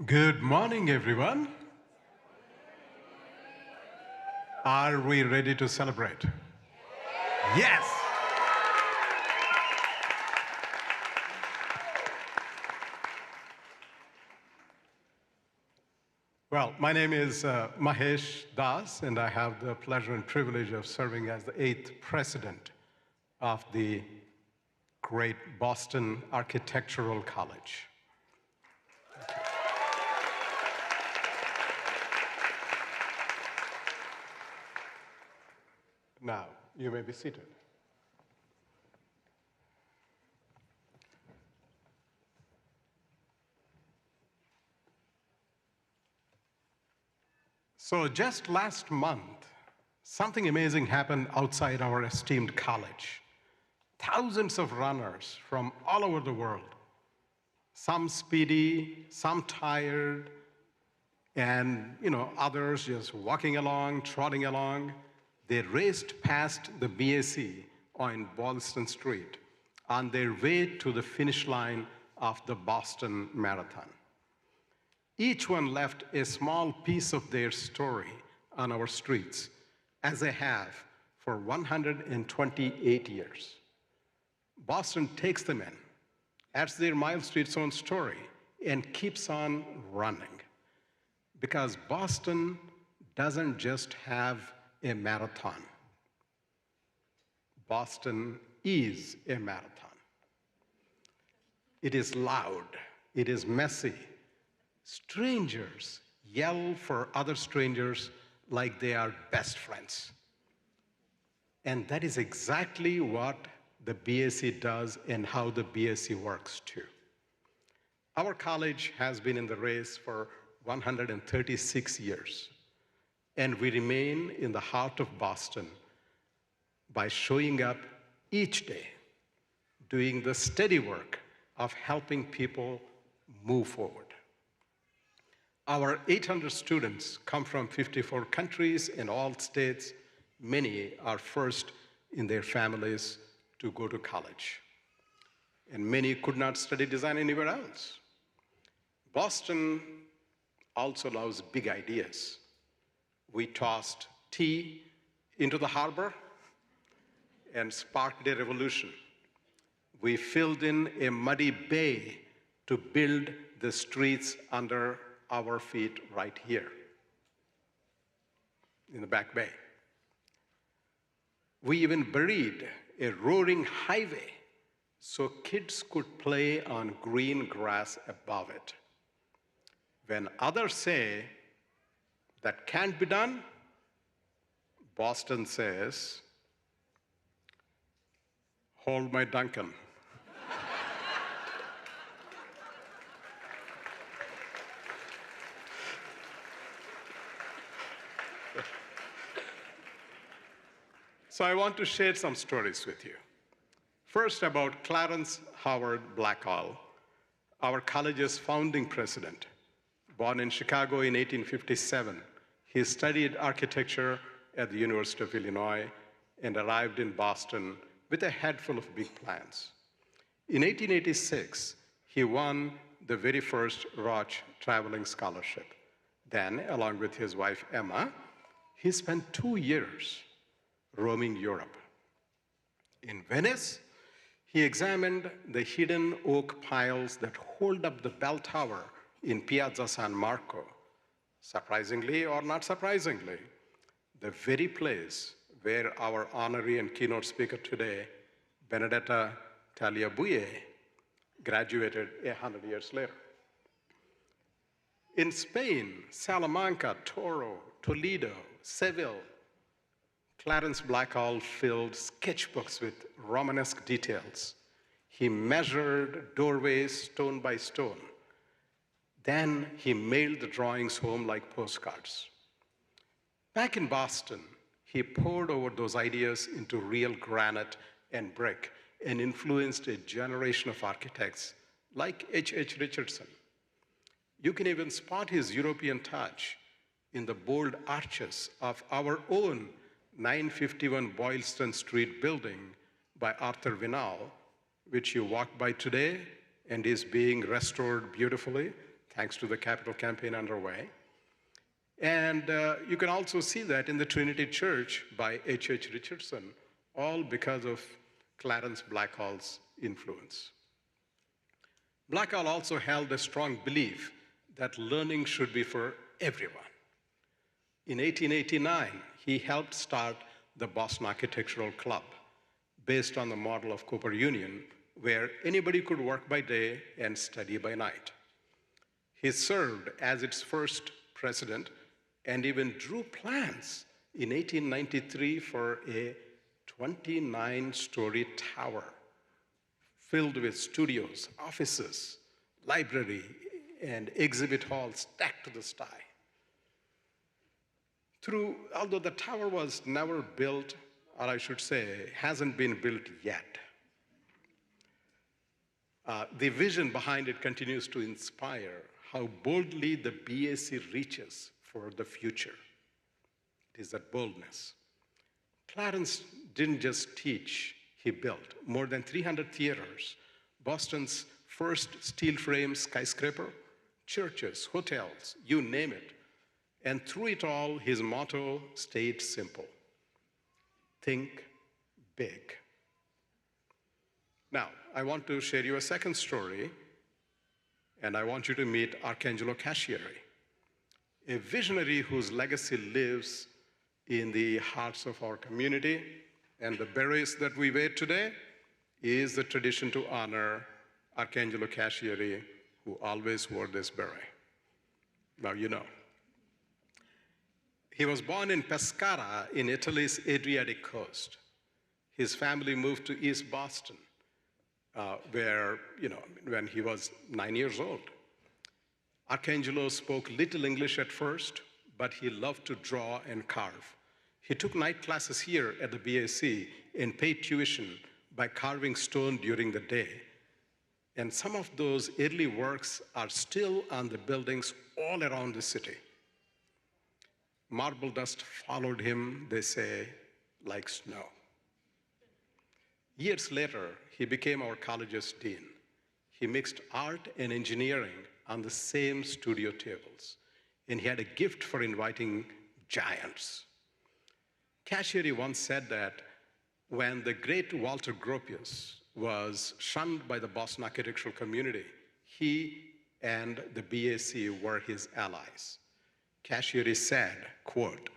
Good morning, everyone. Are we ready to celebrate? Yes! Well, my name is Mahesh Das, and I have the pleasure and privilege of serving as the 8th president of the great Boston Architectural College. Now, you may be seated. So just last month, something amazing happened outside our esteemed college. Thousands of runners from all over the world, some speedy, some tired, and others just walking along, trotting along. They raced past the BAC on Boylston Street on their way to the finish line of the Boston Marathon. Each one left a small piece of their story on our streets, as they have for 128 years. Boston takes them in, adds their miles to its own story, and keeps on running. Because Boston doesn't just have a marathon. Boston is a marathon. It is loud, it is messy. Strangers yell for other strangers like they are best friends. And that is exactly what the BAC does and how the BAC works too. Our college has been in the race for 136 years, and we remain in the heart of Boston by showing up each day, doing the steady work of helping people move forward. Our 800 students come from 54 countries in all states. Many are first in their families to go to college. And many could not study design anywhere else. Boston also loves big ideas. We tossed tea into the harbor and sparked a revolution. We filled in a muddy bay to build the streets under our feet right here in the Back Bay. We even buried a roaring highway so kids could play on green grass above it. When others say that can't be done, Boston says, hold my Duncan. So I want to share some stories with you. First, about Clarence Howard Blackall, our college's founding president. Born in Chicago in 1857, he studied architecture at the University of Illinois and arrived in Boston with a head full of big plans. In 1886, he won the very first Roche Traveling Scholarship. Then, along with his wife Emma, he spent 2 years roaming Europe. In Venice, he examined the hidden oak piles that hold up the bell tower in Piazza San Marco. Surprisingly or not surprisingly, the very place where our honorary and keynote speaker today, Benedetta Tagliabue, graduated 100 years later. In Spain, Salamanca, Toro, Toledo, Seville, Clarence Blackall filled sketchbooks with Romanesque details. He measured doorways stone by stone. Then he mailed the drawings home like postcards. Back in Boston, he pored over those ideas into real granite and brick and influenced a generation of architects like H.H. Richardson. You can even spot his European touch in the bold arches of our own 951 Boylston Street building by Arthur Vinal, which you walk by today and is being restored beautifully thanks to the capital campaign underway. And you can also see that in the Trinity Church by H.H. Richardson, all because of Clarence Blackall's influence. Blackall also held a strong belief that learning should be for everyone. In 1889, he helped start the Boston Architectural Club, based on the model of Cooper Union, where anybody could work by day and study by night. He served as its first president and even drew plans in 1893 for a 29-story tower filled with studios, offices, library, and exhibit halls stacked to the sky. Although the tower was never built, or I should say, hasn't been built yet, the vision behind it continues to inspire how boldly the BAC reaches for the future. It is that boldness. Clarence didn't just teach, he built more than 300 theaters, Boston's first steel frame skyscraper, churches, hotels, you name it. And through it all, his motto stayed simple: think big. Now, I want to share you a second story, and I want you to meet Arcangelo Cascieri, a visionary whose legacy lives in the hearts of our community. And the berets that we wear today is the tradition to honor Arcangelo Cascieri, who always wore this beret. Now you know. He was born in Pescara in Italy's Adriatic coast. His family moved to East Boston, when he was 9 years old. Arcangelo spoke little English at first, but he loved to draw and carve. He took night classes here at the BAC and paid tuition by carving stone during the day. And some of those early works are still on the buildings all around the city. Marble dust followed him, they say, like snow. Years later, he became our college's dean. He mixed art and engineering on the same studio tables, and he had a gift for inviting giants. Cascieri once said that when the great Walter Gropius was shunned by the Boston architectural community, he and the BAC were his allies. Cascieri said, quote,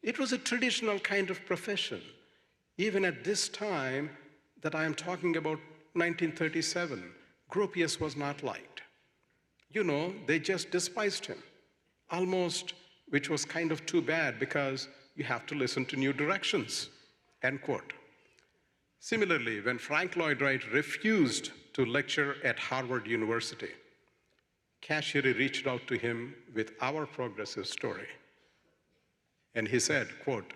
"It was a traditional kind of profession. Even at this time that I am talking about 1937, Gropius was not liked. You know, they just despised him, almost, which was kind of too bad because you have to listen to new directions," end quote. Similarly, when Frank Lloyd Wright refused to lecture at Harvard University, Cascieri reached out to him with our progressive story. And he said, quote,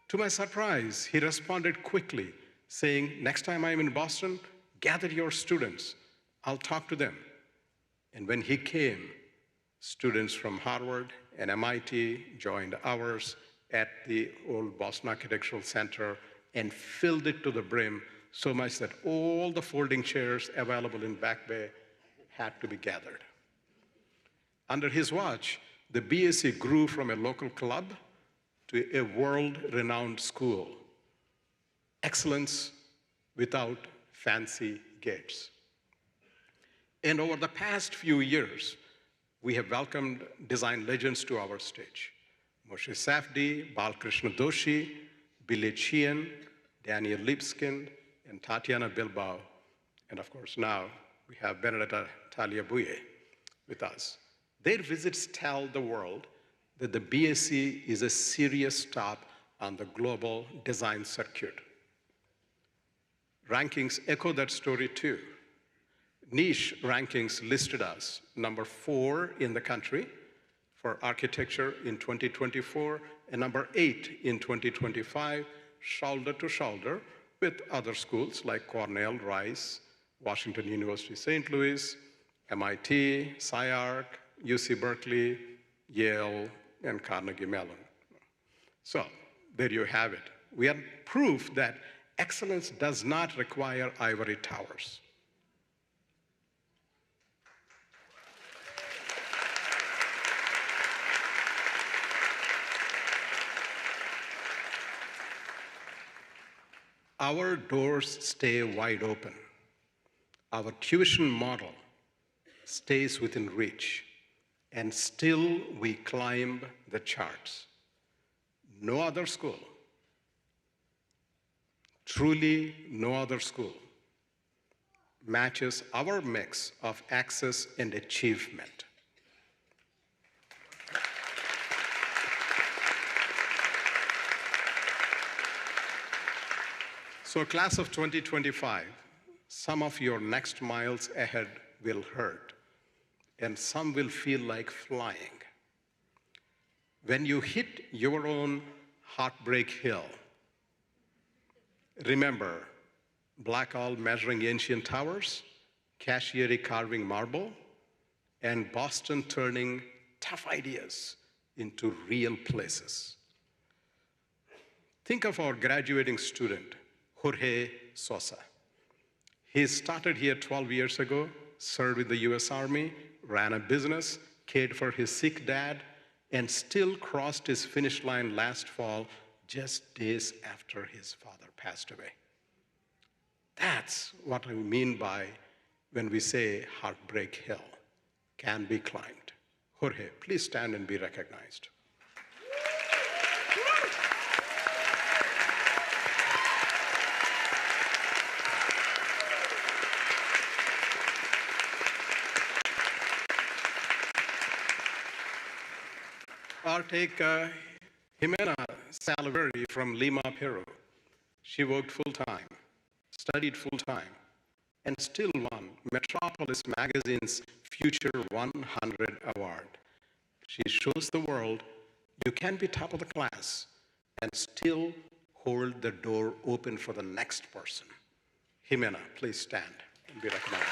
"To my surprise, he responded quickly, saying, 'Next time I'm in Boston, gather your students. I'll talk to them.' And when he came, students from Harvard and MIT joined ours at the old Boston Architectural Center and filled it to the brim, so much that all the folding chairs available in Back Bay had to be gathered. Under his watch, the BAC grew from a local club to a world-renowned school. Excellence without fancy gates. And over the past few years, we have welcomed design legends to our stage. Moshe Safdie, Balkrishna Doshi, Billy Sheehan, Daniel Lipskind, and Tatiana Bilbao. And of course, now we have Benedetta Tagliabue with us. Their visits tell the world that the BAC is a serious stop on the global design circuit. Rankings echo that story too. Niche rankings listed us number 4 in the country for architecture in 2024 and number 8 in 2025, shoulder to shoulder with other schools like Cornell, Rice, Washington University, St. Louis, MIT, SciArc, UC Berkeley, Yale, and Carnegie Mellon. So there you have it. We have proof that excellence does not require ivory towers. Our doors stay wide open. Our tuition model stays within reach, and still we climb the charts. No other school, truly no other school, matches our mix of access and achievement. So class of 2025, some of your next miles ahead will hurt, and some will feel like flying. When you hit your own heartbreak hill, remember Blackall measuring ancient towers, Cashieri carving marble, and Boston turning tough ideas into real places. Think of our graduating student, Jorge Sosa. He started here 12 years ago, served in the US Army, ran a business, cared for his sick dad, and still crossed his finish line last fall, just days after his father passed away. That's what I mean by when we say Heartbreak Hill can be climbed. Jorge, please stand and be recognized. Or take Jimena Salaverry from Lima, Peru. She worked full-time, studied full-time, and still won Metropolis Magazine's Future 100 Award. She shows the world you can be top of the class and still hold the door open for the next person. Jimena, please stand and be recognized.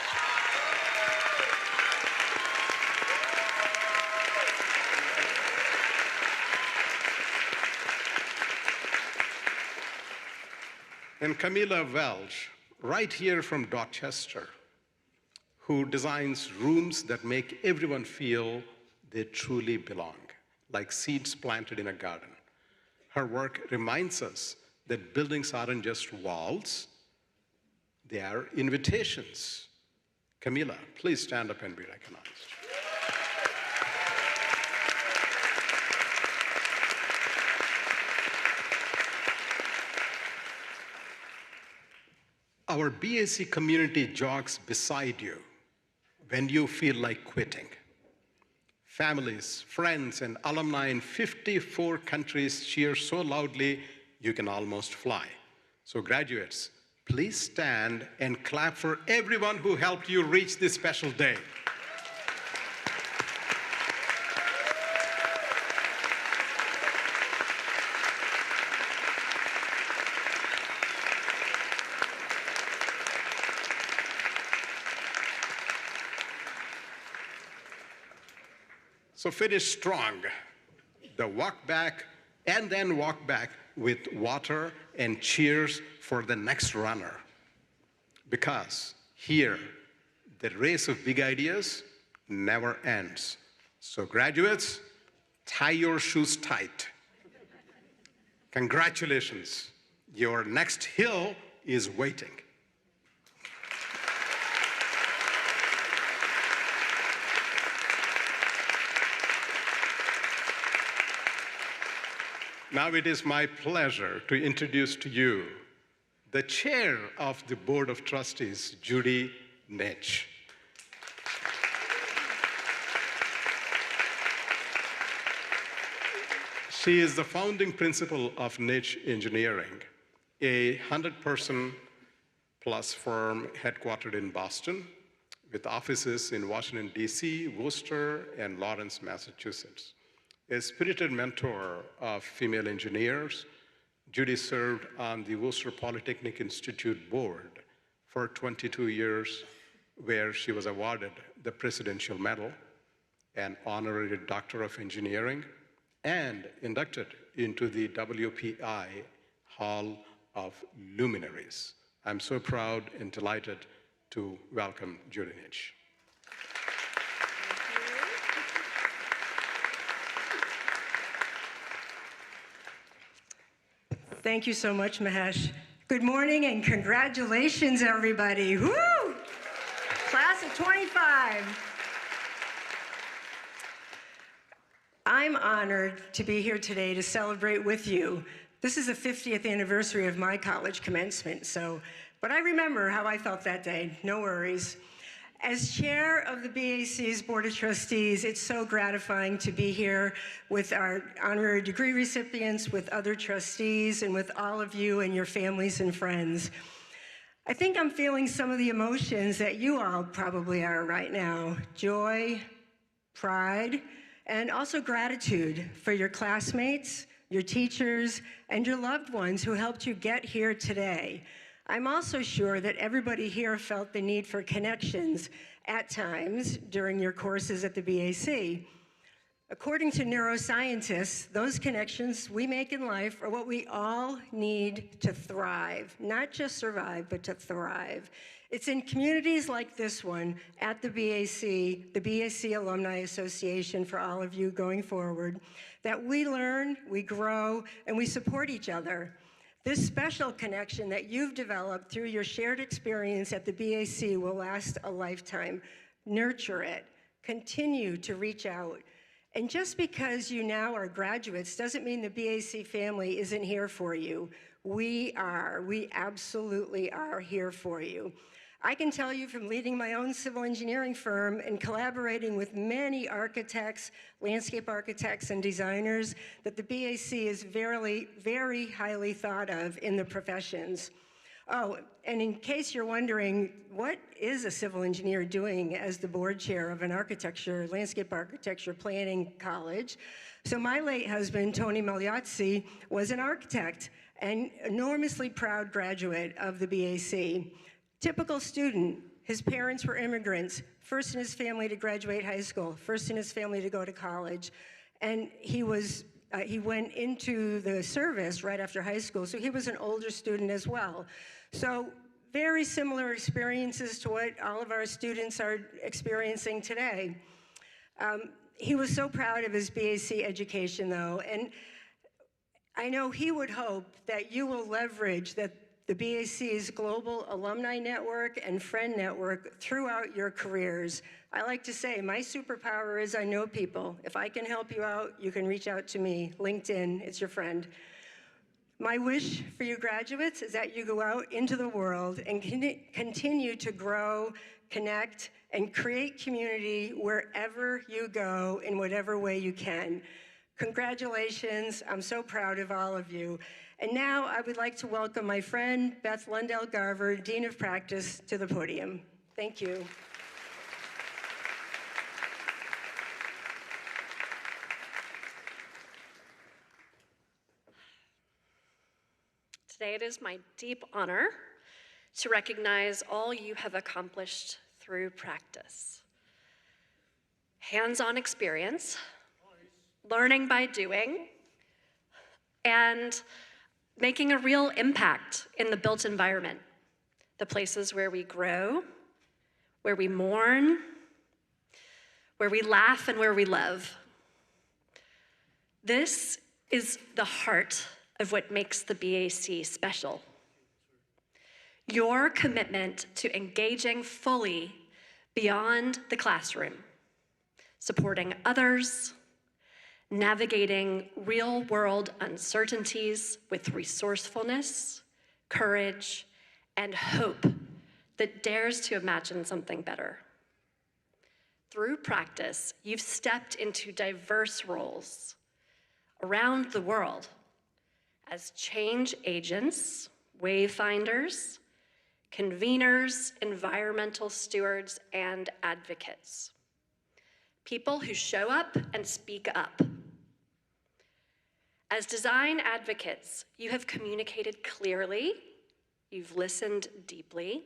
And Camila Welch, right here from Dorchester, who designs rooms that make everyone feel they truly belong, like seeds planted in a garden. Her work reminds us that buildings aren't just walls, they are invitations. Camila, please stand up and be recognized. Our BAC community jogs beside you when you feel like quitting. Families, friends, and alumni in 54 countries cheer so loudly you can almost fly. So graduates, please stand and clap for everyone who helped you reach this special day. So finish strong. The walk back and then walk back with water and cheers for the next runner. Because here, the race of big ideas never ends. So graduates, tie your shoes tight. Congratulations, your next hill is waiting. Now it is my pleasure to introduce to you the chair of the Board of Trustees, Judy Nitsch. She is the founding principal of Nitsch Engineering, a 100-person plus firm headquartered in Boston, with offices in Washington, D.C., Worcester, and Lawrence, Massachusetts. A spirited mentor of female engineers, Judy served on the Worcester Polytechnic Institute board for 22 years, where she was awarded the Presidential Medal, an honorary Doctor of Engineering, and inducted into the WPI Hall of Luminaries. I'm so proud and delighted to welcome Judy Nitsch. Thank you so much, Mahesh. Good morning and congratulations, everybody. Woo! Class of 25. I'm honored to be here today to celebrate with you. This is the 50th anniversary of my college commencement, so But I remember how I felt that day, no worries. As chair of the BAC's Board of Trustees, it's so gratifying to be here with our honorary degree recipients, with other trustees, and with all of you and your families and friends. I think I'm feeling some of the emotions that you all probably are right now. Joy, pride, and also gratitude for your classmates, your teachers, and your loved ones who helped you get here today. I'm also sure that everybody here felt the need for connections at times during your courses at the BAC. According to neuroscientists, those connections we make in life are what we all need to thrive, not just survive, but to thrive. It's in communities like this one at the BAC Alumni Association, for all of you going forward, that we learn, we grow, and we support each other. This special connection that you've developed through your shared experience at the BAC will last a lifetime. Nurture it. Continue to reach out. And just because you now are graduates doesn't mean the BAC family isn't here for you. We are. We absolutely are here for you. I can tell you from leading my own civil engineering firm and collaborating with many architects, landscape architects, and designers that the BAC is very, very highly thought of in the professions. Oh, and in case you're wondering, what is a civil engineer doing as the board chair of an landscape architecture planning college? So my late husband, Tony Magliozzi, was an architect and enormously proud graduate of the BAC. Typical student, his parents were immigrants, first in his family to graduate high school, first in his family to go to college. And he went into the service right after high school, so he was an older student as well. So very similar experiences to what all of our students are experiencing today. He was so proud of his BAC education, though, and I know he would hope that you will leverage the BAC's global alumni network and friend network throughout your careers. I like to say, my superpower is I know people. If I can help you out, you can reach out to me. LinkedIn, it's your friend. My wish for you graduates is that you go out into the world and continue to grow, connect, and create community wherever you go in whatever way you can. Congratulations, I'm so proud of all of you. And now I would like to welcome my friend, Beth Lundell-Garver, Dean of Practice, to the podium. Thank you. Today it is my deep honor to recognize all you have accomplished through practice. Hands-on experience, learning by doing, and making a real impact in the built environment, the places where we grow, where we mourn, where we laugh, and where we love. This is the heart of what makes the BAC special. Your commitment to engaging fully beyond the classroom, supporting others, navigating real-world uncertainties with resourcefulness, courage, and hope that dares to imagine something better. Through practice, you've stepped into diverse roles around the world as change agents, wayfinders, conveners, environmental stewards, and advocates. People who show up and speak up. As design advocates, you have communicated clearly, you've listened deeply,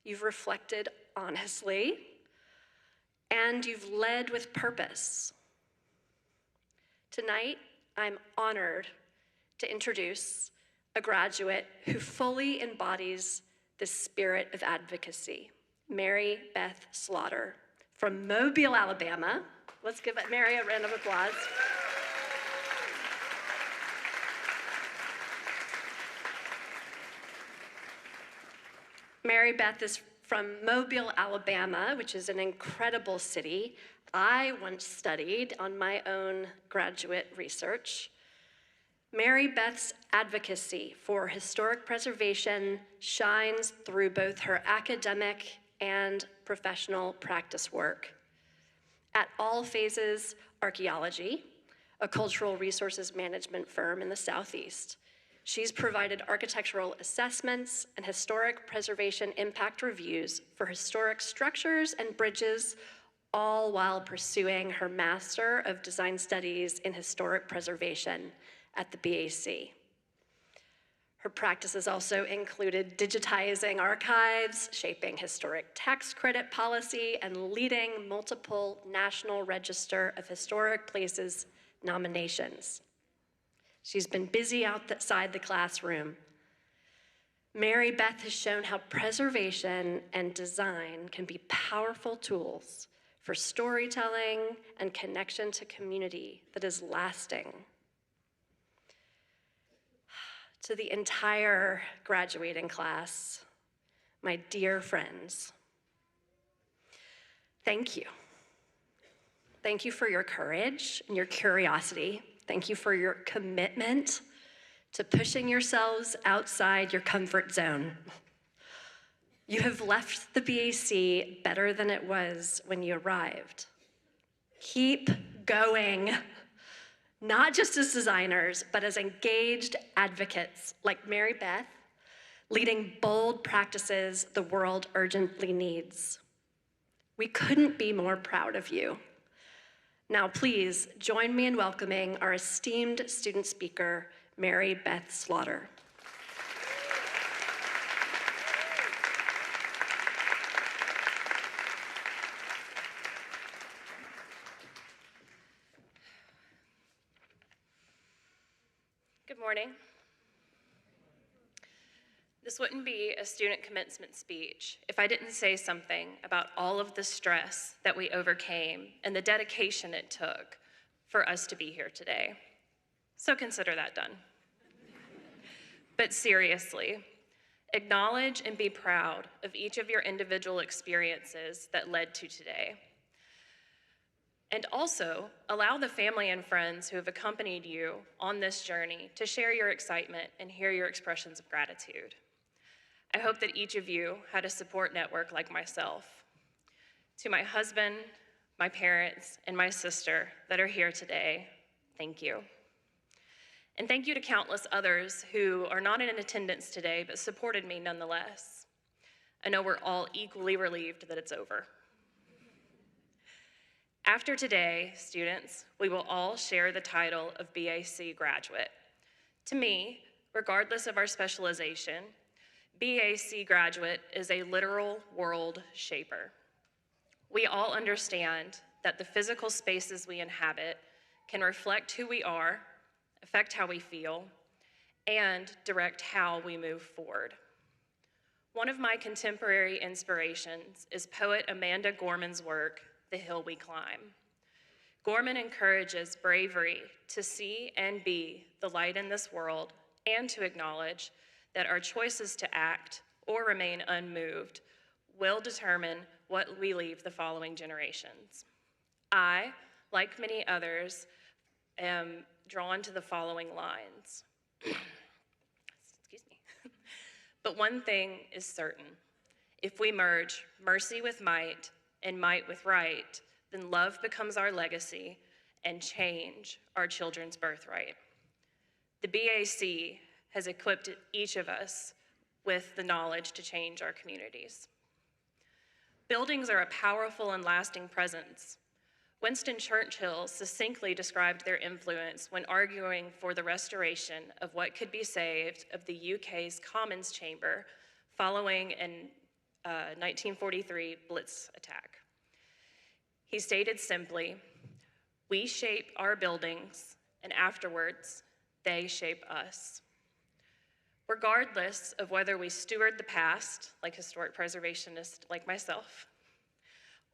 you've reflected honestly, and you've led with purpose. Tonight, I'm honored to introduce a graduate who fully embodies the spirit of advocacy, Mary Beth Slaughter from Mobile, Alabama. Let's give Mary a round of applause. Mary Beth is from Mobile, Alabama, which is an incredible city I once studied on my own graduate research. Mary Beth's advocacy for historic preservation shines through both her academic and professional practice work. At all phases, archaeology, a cultural resources management firm in the Southeast, she's provided architectural assessments and historic preservation impact reviews for historic structures and bridges, all while pursuing her Master of Design Studies in Historic Preservation at the BAC. Her practices also included digitizing archives, shaping historic tax credit policy, and leading multiple National Register of Historic Places nominations. She's been busy outside the classroom. Mary Beth has shown how preservation and design can be powerful tools for storytelling and connection to community that is lasting. To the entire graduating class, my dear friends, thank you. Thank you for your courage and your curiosity. Thank you for your commitment to pushing yourselves outside your comfort zone. You have left the BAC better than it was when you arrived. Keep going. Not just as designers, but as engaged advocates like Mary Beth, leading bold practices the world urgently needs. We couldn't be more proud of you. Now please join me in welcoming our esteemed student speaker, Mary Beth Slaughter. Good morning. This wouldn't be a student commencement speech if I didn't say something about all of the stress that we overcame and the dedication it took for us to be here today. So consider that done. But seriously, acknowledge and be proud of each of your individual experiences that led to today. And also, allow the family and friends who have accompanied you on this journey to share your excitement and hear your expressions of gratitude. I hope that each of you had a support network like myself. To my husband, my parents, and my sister that are here today, thank you. And thank you to countless others who are not in attendance today but supported me nonetheless. I know we're all equally relieved that it's over. After today, students, we will all share the title of BAC graduate. To me, regardless of our specialization, BAC graduate is a literal world shaper. We all understand that the physical spaces we inhabit can reflect who we are, affect how we feel, and direct how we move forward. One of my contemporary inspirations is poet Amanda Gorman's work, The Hill We Climb. Gorman encourages bravery to see and be the light in this world and to acknowledge that our choices to act or remain unmoved will determine what we leave the following generations. I, like many others, am drawn to the following lines. Excuse me. But one thing is certain. If we merge mercy with might and might with right, then love becomes our legacy and change our children's birthright. The BAC has equipped each of us with the knowledge to change our communities. Buildings are a powerful and lasting presence. Winston Churchill succinctly described their influence when arguing for the restoration of what could be saved of the UK's Commons Chamber following an 1943 Blitz attack. He stated simply, "We shape our buildings, and afterwards, they shape us." Regardless of whether we steward the past, like historic preservationists like myself,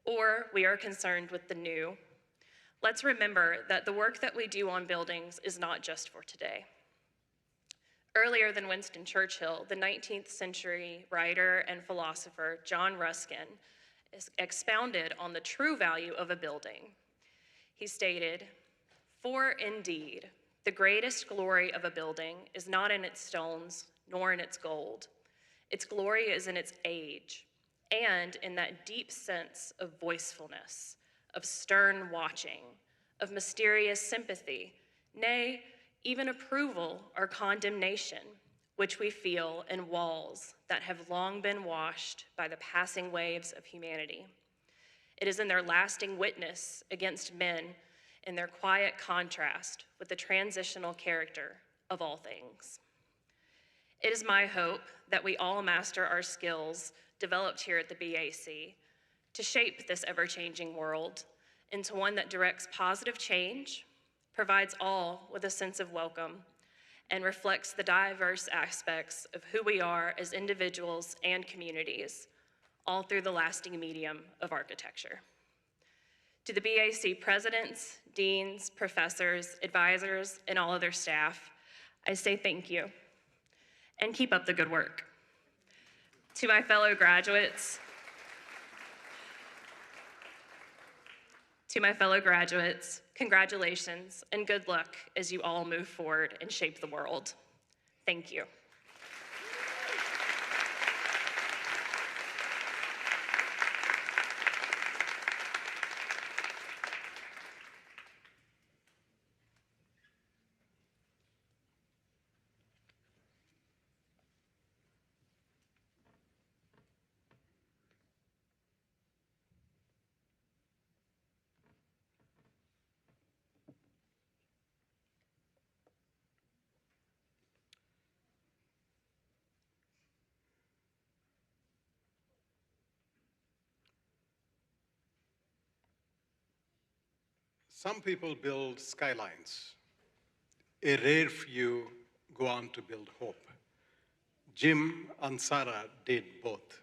or we are concerned with the new, let's remember that the work that we do on buildings is not just for today. Earlier than Winston Churchill, the 19th century writer and philosopher John Ruskin expounded on the true value of a building. He stated, "For indeed, the The greatest glory of a building is not in its stones, nor in its gold. Its glory is in its age, and in that deep sense of voicefulness, of stern watching, of mysterious sympathy, nay, even approval or condemnation, which we feel in walls that have long been washed by the passing waves of humanity. It is in their lasting witness against men, in their quiet contrast with the transitional character of all things. It is my hope that we all master our skills developed here at the BAC to shape this ever-changing world into one that directs positive change, provides all with a sense of welcome, and reflects the diverse aspects of who we are as individuals and communities, all through the lasting medium of architecture. To the BAC presidents, deans, professors, advisors, and all other staff, I say thank you, and keep up the good work. To my fellow graduates, congratulations and good luck as you all move forward and shape the world. Thank you. Some people build skylines. A rare few go on to build hope. Jim Ansara did both.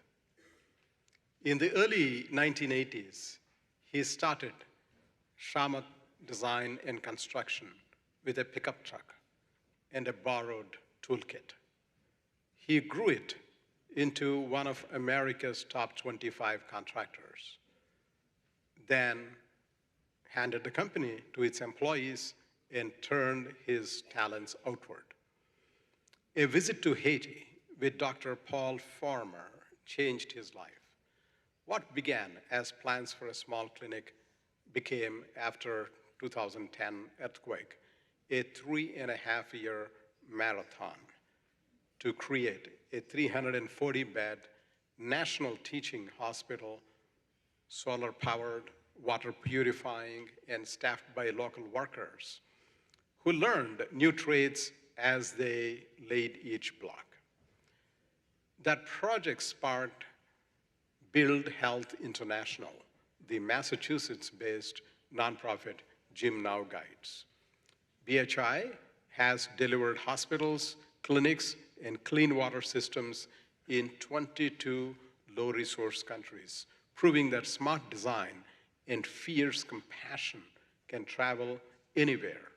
In the early 1980s, he started Shamat Design and Construction with a pickup truck and a borrowed toolkit. He grew it into one of America's top 25 contractors. Then handed the company to its employees and turned his talents outward. A visit to Haiti with Dr. Paul Farmer changed his life. What began as plans for a small clinic became, after 2010 earthquake, a 3.5-year marathon to create a 340-bed national teaching hospital, solar-powered, water purifying, and staffed by local workers who learned new trades as they laid each block. That project sparked Build Health International, the Massachusetts-based nonprofit Jim Now guides. BHI has delivered hospitals, clinics, and clean water systems in 22 low-resource countries, proving that smart design and fierce compassion can travel anywhere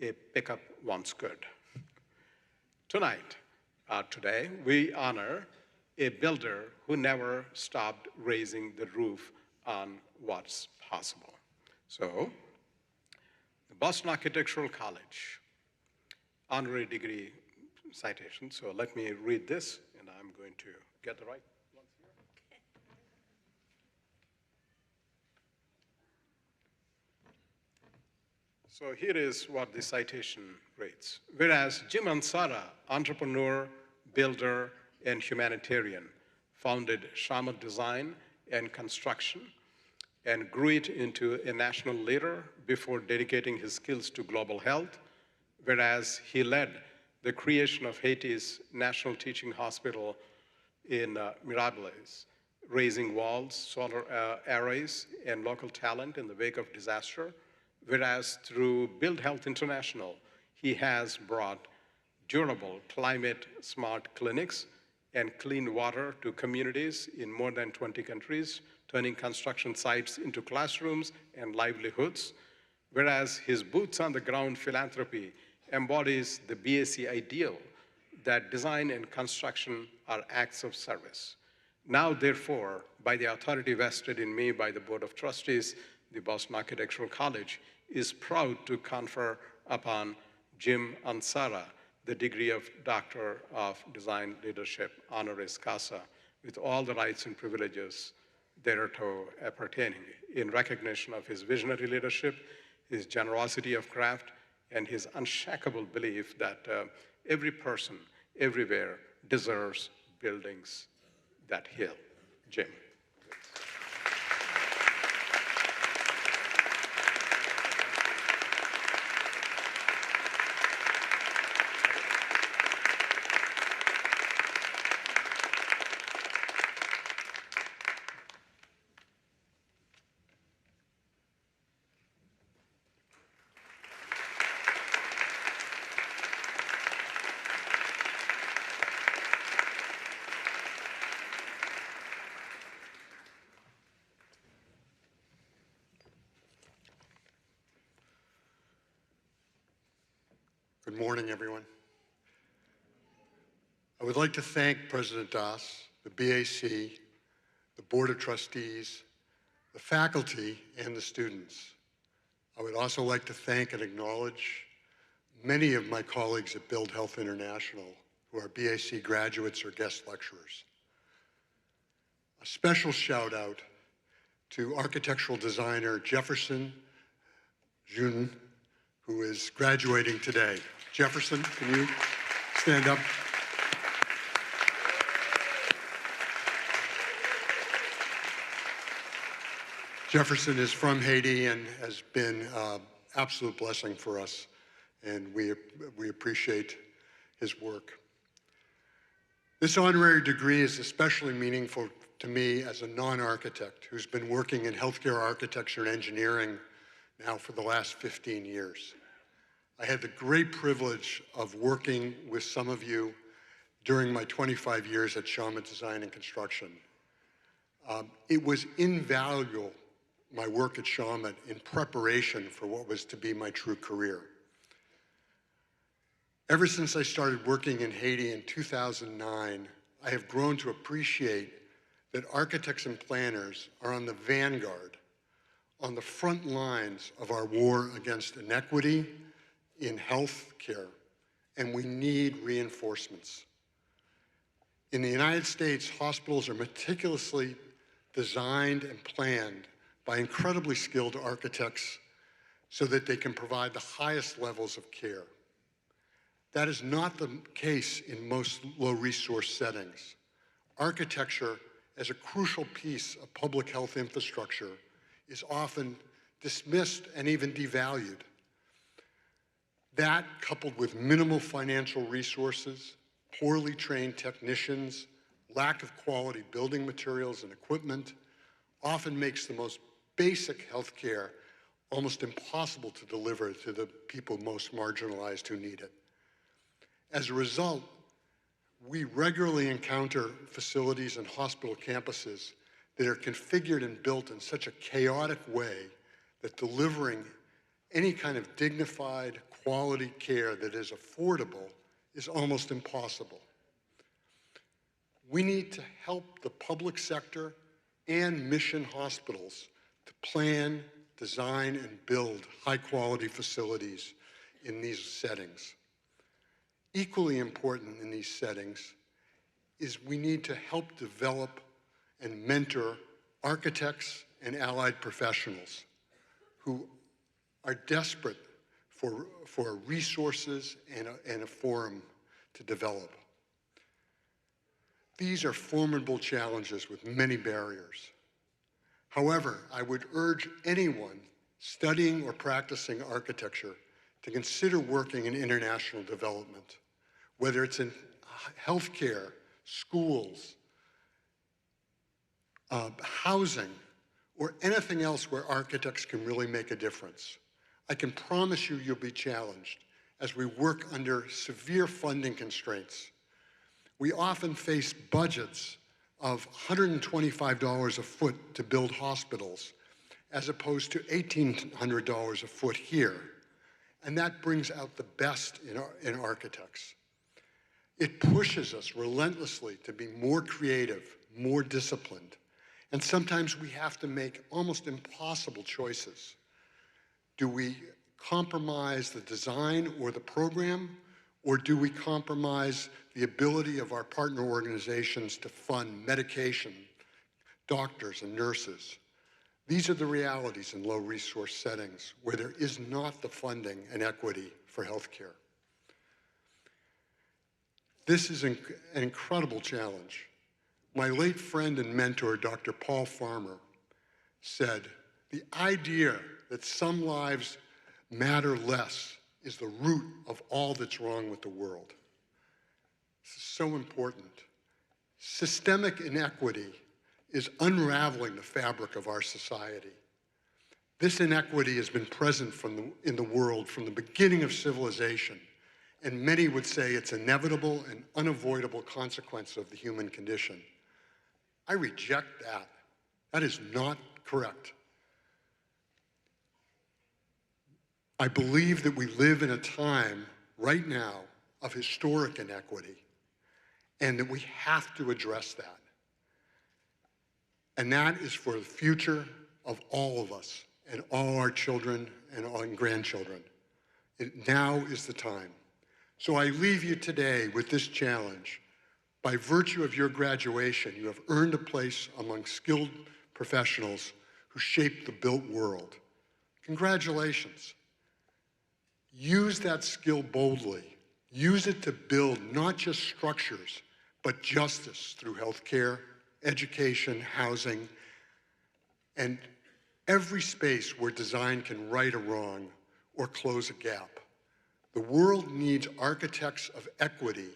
a pickup once could. Today, we honor a builder who never stopped raising the roof on what's possible. So, the Boston Architectural College honorary degree citation. So let me read this, and I'm going to get the right ones here. So here is what the citation reads. Whereas Jim Ansara, entrepreneur, builder, and humanitarian, founded Shamat Design and Construction and grew it into a national leader before dedicating his skills to global health, whereas he led the creation of Haiti's National Teaching Hospital in Mirables, raising walls, solar arrays, and local talent in the wake of disaster, whereas through Build Health International, he has brought durable, climate-smart clinics and clean water to communities in more than 20 countries, turning construction sites into classrooms and livelihoods, whereas his boots-on-the-ground philanthropy embodies the BAC ideal that design and construction are acts of service. Now, therefore, by the authority vested in me by the Board of Trustees, the Boston Architectural College is proud to confer upon Jim Ansara the degree of Doctor of Design Leadership, honoris causa, with all the rights and privileges thereto appertaining, in recognition of his visionary leadership, his generosity of craft, and his unshakable belief that every person, everywhere, deserves buildings that heal. Jim. Good morning, everyone. I would like to thank President Das, the BAC, the Board of Trustees, the faculty, and the students. I would also like to thank and acknowledge many of my colleagues at Build Health International who are BAC graduates or guest lecturers. A special shout out to architectural designer Jefferson Jun, who is graduating today. Jefferson, can you stand up? Jefferson is from Haiti and has been an absolute blessing for us, and we appreciate his work. This honorary degree is especially meaningful to me as a non-architect who's been working in healthcare architecture and engineering now for the last 15 years. I had the great privilege of working with some of you during my 25 years at Shawmut Design and Construction. It was invaluable, my work at Shawmut, in preparation for what was to be my true career. Ever since I started working in Haiti in 2009, I have grown to appreciate that architects and planners are on the vanguard, on the front lines of our war against inequity in health care, and we need reinforcements. In the United States, hospitals are meticulously designed and planned by incredibly skilled architects so that they can provide the highest levels of care. That is not the case in most low-resource settings. Architecture, as a crucial piece of public health infrastructure, is often dismissed and even devalued. That, coupled with minimal financial resources, poorly trained technicians, lack of quality building materials and equipment, often makes the most basic health care almost impossible to deliver to the people most marginalized who need it. As a result, we regularly encounter facilities and hospital campuses that are configured and built in such a chaotic way that delivering any kind of dignified, quality care that is affordable is almost impossible. We need to help the public sector and mission hospitals to plan, design, and build high-quality facilities in these settings. Equally important in these settings is we need to help develop and mentor architects and allied professionals who are desperate for resources and a forum to develop. These are formidable challenges with many barriers. However, I would urge anyone studying or practicing architecture to consider working in international development, whether it's in healthcare, schools, housing, or anything else where architects can really make a difference. I can promise you you'll be challenged as we work under severe funding constraints. We often face budgets of $125 a foot to build hospitals, as opposed to $1,800 a foot here. And that brings out the best in architects. It pushes us relentlessly to be more creative, more disciplined, and sometimes we have to make almost impossible choices. Do we compromise the design or the program, or do we compromise the ability of our partner organizations to fund medication, doctors, and nurses? These are the realities in low-resource settings where there is not the funding and equity for healthcare. This is an incredible challenge. My late friend and mentor, Dr. Paul Farmer, said, "The idea that some lives matter less is the root of all that's wrong with the world." This is so important. Systemic inequity is unraveling the fabric of our society. This inequity has been present in the world from the beginning of civilization, and many would say it's inevitable and unavoidable consequence of the human condition. I reject that. That is not correct. I believe that we live in a time right now of historic inequity, and that we have to address that. And that is for the future of all of us and all our children and grandchildren. Now is the time. So I leave you today with this challenge. By virtue of your graduation, you have earned a place among skilled professionals who shape the built world. Congratulations. Use that skill boldly. Use it to build not just structures, but justice through healthcare, education, housing, and every space where design can right a wrong or close a gap. The world needs architects of equity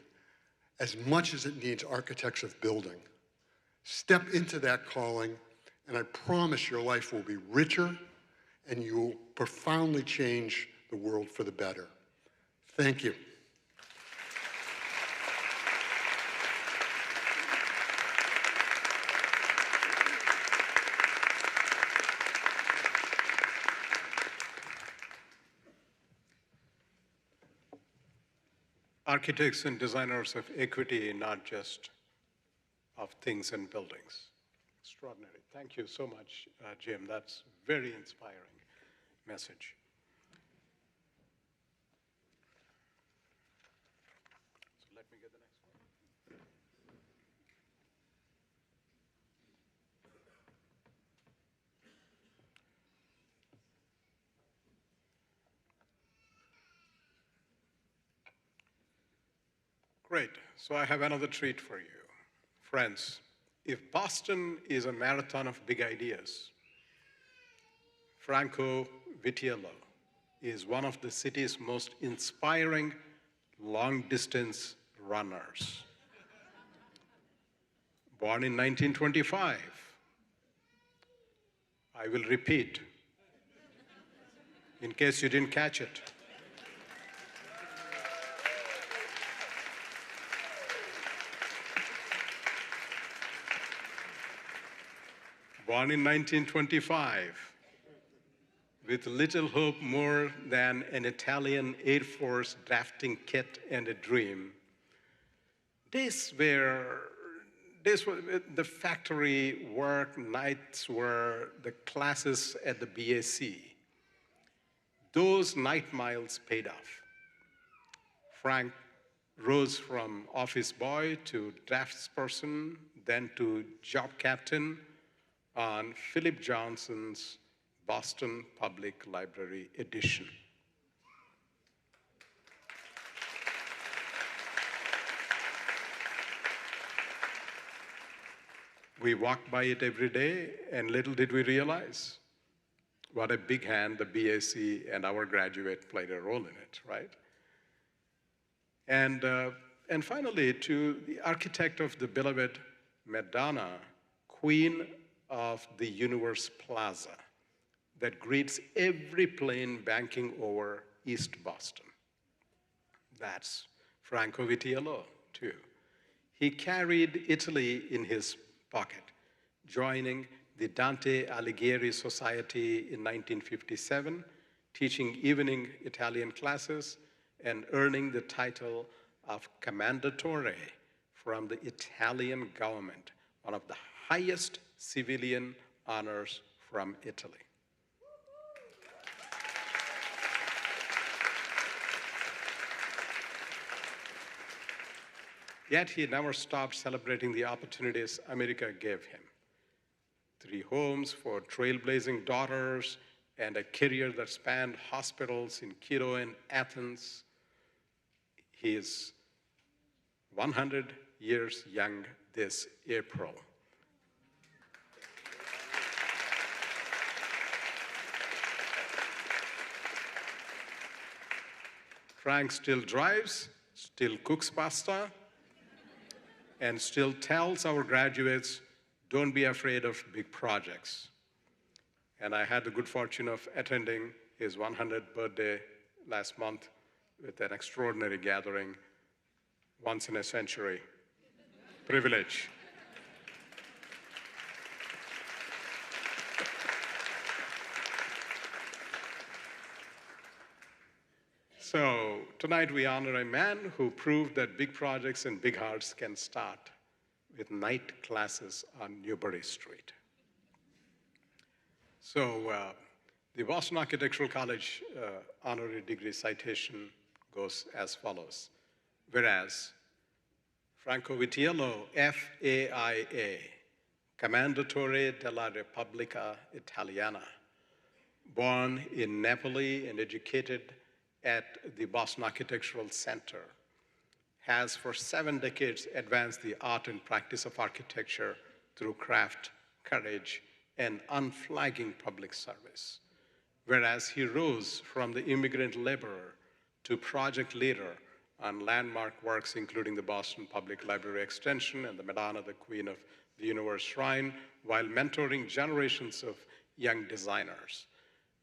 as much as it needs architects of building. Step into that calling, and I promise your life will be richer and you will profoundly change the world for the better. Thank you. Architects and designers of equity, not just of things and buildings. Extraordinary. Thank you so much, Jim. That's very inspiring message. So let me get the next one. Great. So I have another treat for you. Friends, if Boston is a marathon of big ideas, Franco Vitiello is one of the city's most inspiring long-distance runners. Born in 1925, I will repeat in case you didn't catch it. Born in 1925, with little hope more than an Italian Air Force drafting kit and a dream. This were the factory work, nights were the classes at the BAC. Those night miles paid off. Frank rose from office boy to draftsperson, then to job captain on Philip Johnson's Boston Public Library edition. We walked by it every day, and little did we realize what a big hand the BAC and our graduate played a role in it, right? And finally, to the architect of the beloved Madonna, Queen of the Universe Plaza, that greets every plane banking over East Boston. That's Franco Vitiello, too. He carried Italy in his pocket, joining the Dante Alighieri Society in 1957, teaching evening Italian classes, and earning the title of Commendatore from the Italian government, one of the highest civilian honors from Italy. Yet he never stopped celebrating the opportunities America gave him. 3 homes for trailblazing daughters and a career that spanned hospitals in Quito and Athens. He is 100 years young this April. Frank still drives, still cooks pasta, and still tells our graduates, don't be afraid of big projects. And I had the good fortune of attending his 100th birthday last month with an extraordinary gathering, once in a century privilege. So tonight we honor a man who proved that big projects and big hearts can start with night classes on Newbury Street. So the Boston Architectural College honorary degree citation goes as follows. Whereas Franco Vitiello, FAIA, Commendatore della Repubblica Italiana, born in Napoli and educated at the Boston Architectural Center, has for 7 decades advanced the art and practice of architecture through craft, courage, and unflagging public service. Whereas he rose from the immigrant laborer to project leader on landmark works including the Boston Public Library Extension and the Madonna, the Queen of the Universe Shrine, while mentoring generations of young designers.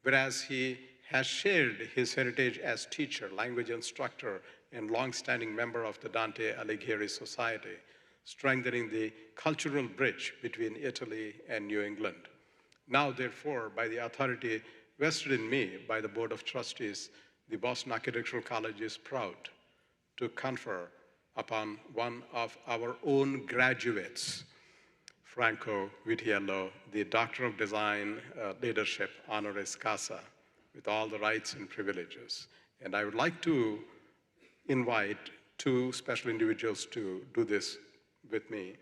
Whereas he has shared his heritage as teacher, language instructor, and longstanding member of the Dante Alighieri Society, strengthening the cultural bridge between Italy and New England. Now, therefore, by the authority vested in me by the Board of Trustees, the Boston Architectural College is proud to confer upon one of our own graduates, Franco Vitiello, the Doctor of Design Leadership honoris causa, with all the rights and privileges. And I would like to invite 2 special individuals to do this with me.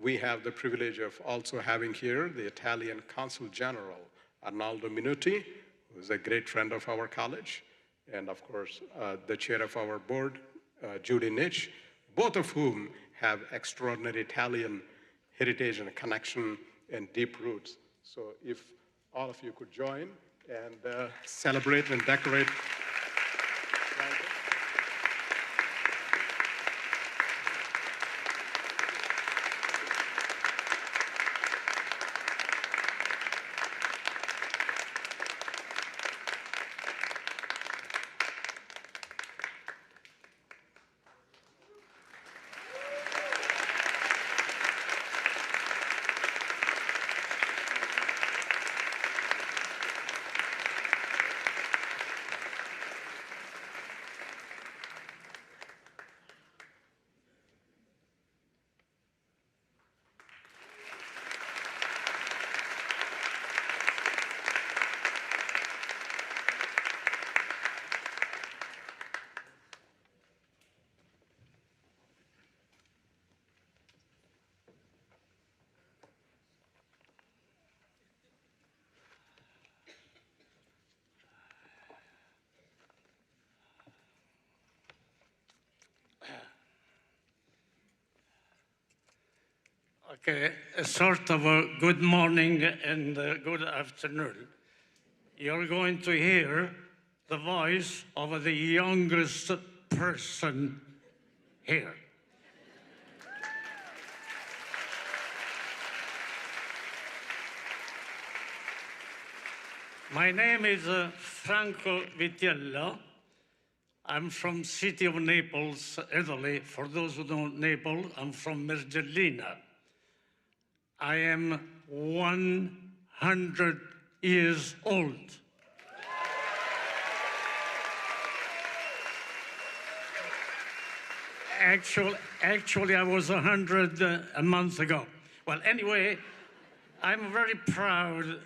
We have the privilege of also having here the Italian Consul General, Arnaldo Minuti, who is a great friend of our college, and of course, the chair of our board, Judy Nitsch, both of whom have extraordinary Italian heritage and connection and deep roots. So if all of you could join and celebrate and decorate. Okay, a sort of a good morning and good afternoon. You're going to hear the voice of the youngest person here. My name is Franco Vitiello. I'm from city of Naples, Italy. For those who don't know Naples, I'm from Mergellina. I am 100 years old. Actually, I was 100 a month ago. Well, anyway, I'm a very proud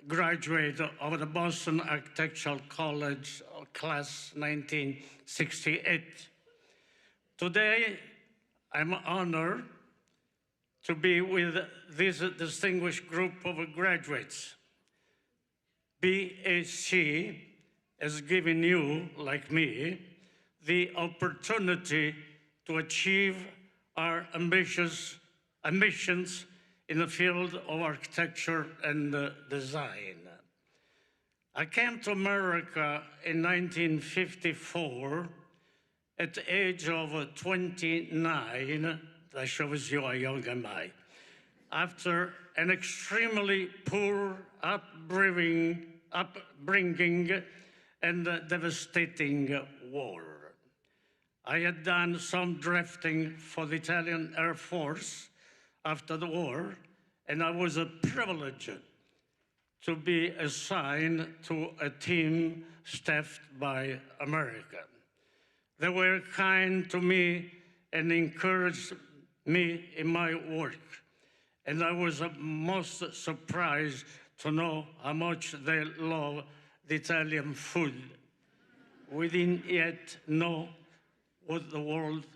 graduate of the Boston Architectural College class 1968. Today, I'm honored to be with this distinguished group of graduates. BAC has given you, like me, the opportunity to achieve our ambitions in the field of architecture and design. I came to America in 1954 at the age of 29. That shows you how young am I. After an extremely poor upbringing and devastating war. I had done some drafting for the Italian Air Force after the war, and I was privileged to be assigned to a team staffed by America. They were kind to me and encouraged me in my work. And I was most surprised to know how much they love the Italian food. We didn't yet know what the world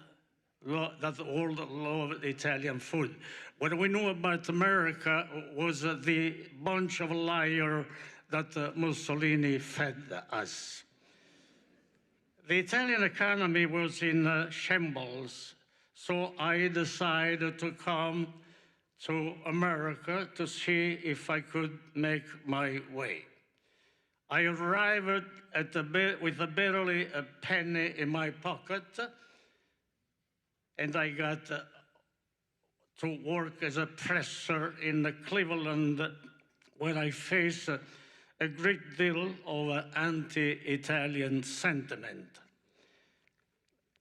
loved Italian food. What we knew about America was the bunch of liars that Mussolini fed us. The Italian economy was in shambles, so I decided to come to America to see if I could make my way. I arrived with barely a penny in my pocket, and I got to work as a presser in Cleveland, where I faced a great deal of anti-Italian sentiment.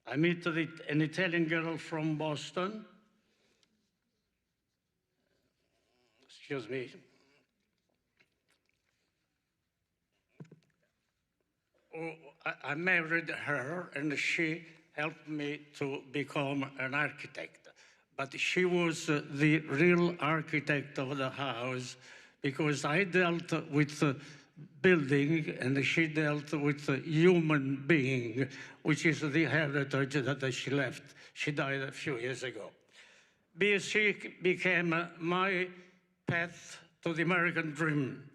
I met an Italian girl from Boston. Excuse me. I married her, and she helped me to become an architect. But she was the real architect of the house, because I dealt with building and she dealt with human being, which is the heritage that she left. She died a few years ago. BAC became my path to the American dream,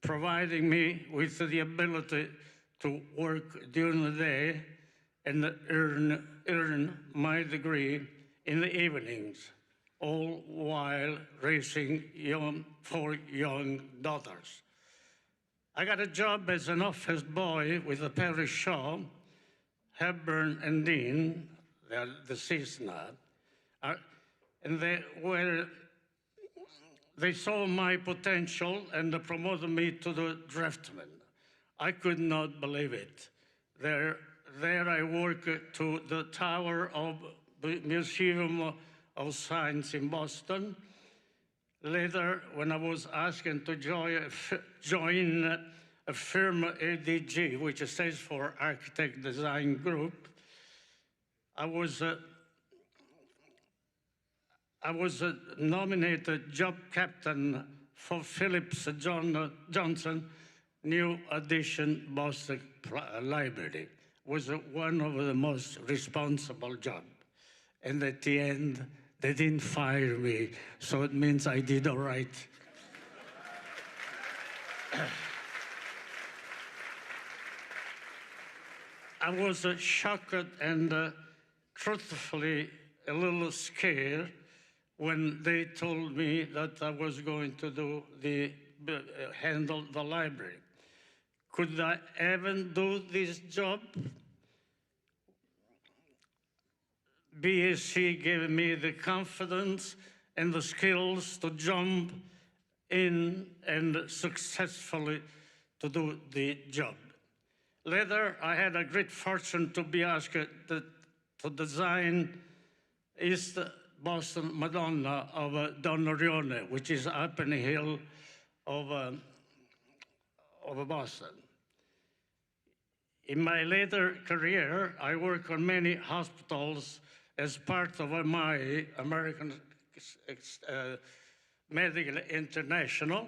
providing me with the ability to work during the day and earn my degree in the evenings, all while raising four young daughters. I got a job as an office boy with the parish shaw, Hepburn and Dean, they're deceased now, and they saw my potential and promoted me to the draftsman. I could not believe it. There I worked to the Tower of the Museum of Science in Boston. Later, when I was asked to join a firm, ADG, which stands for Architect Design Group, I was nominated job captain for Phillips Johnson New Addition Boston Library. Was one of the most responsible jobs. And at the end, they didn't fire me, so it means I did all right. I was shocked and truthfully a little scared when they told me that I was going to handle the library. Could I even do this job? BAC gave me the confidence and the skills to jump in and successfully to do the job. Later, I had a great fortune to be asked to design East Boston Madonna of Don Orione, which is up in the hill of Boston. In my later career, I worked on many hospitals as part of my American Medical International.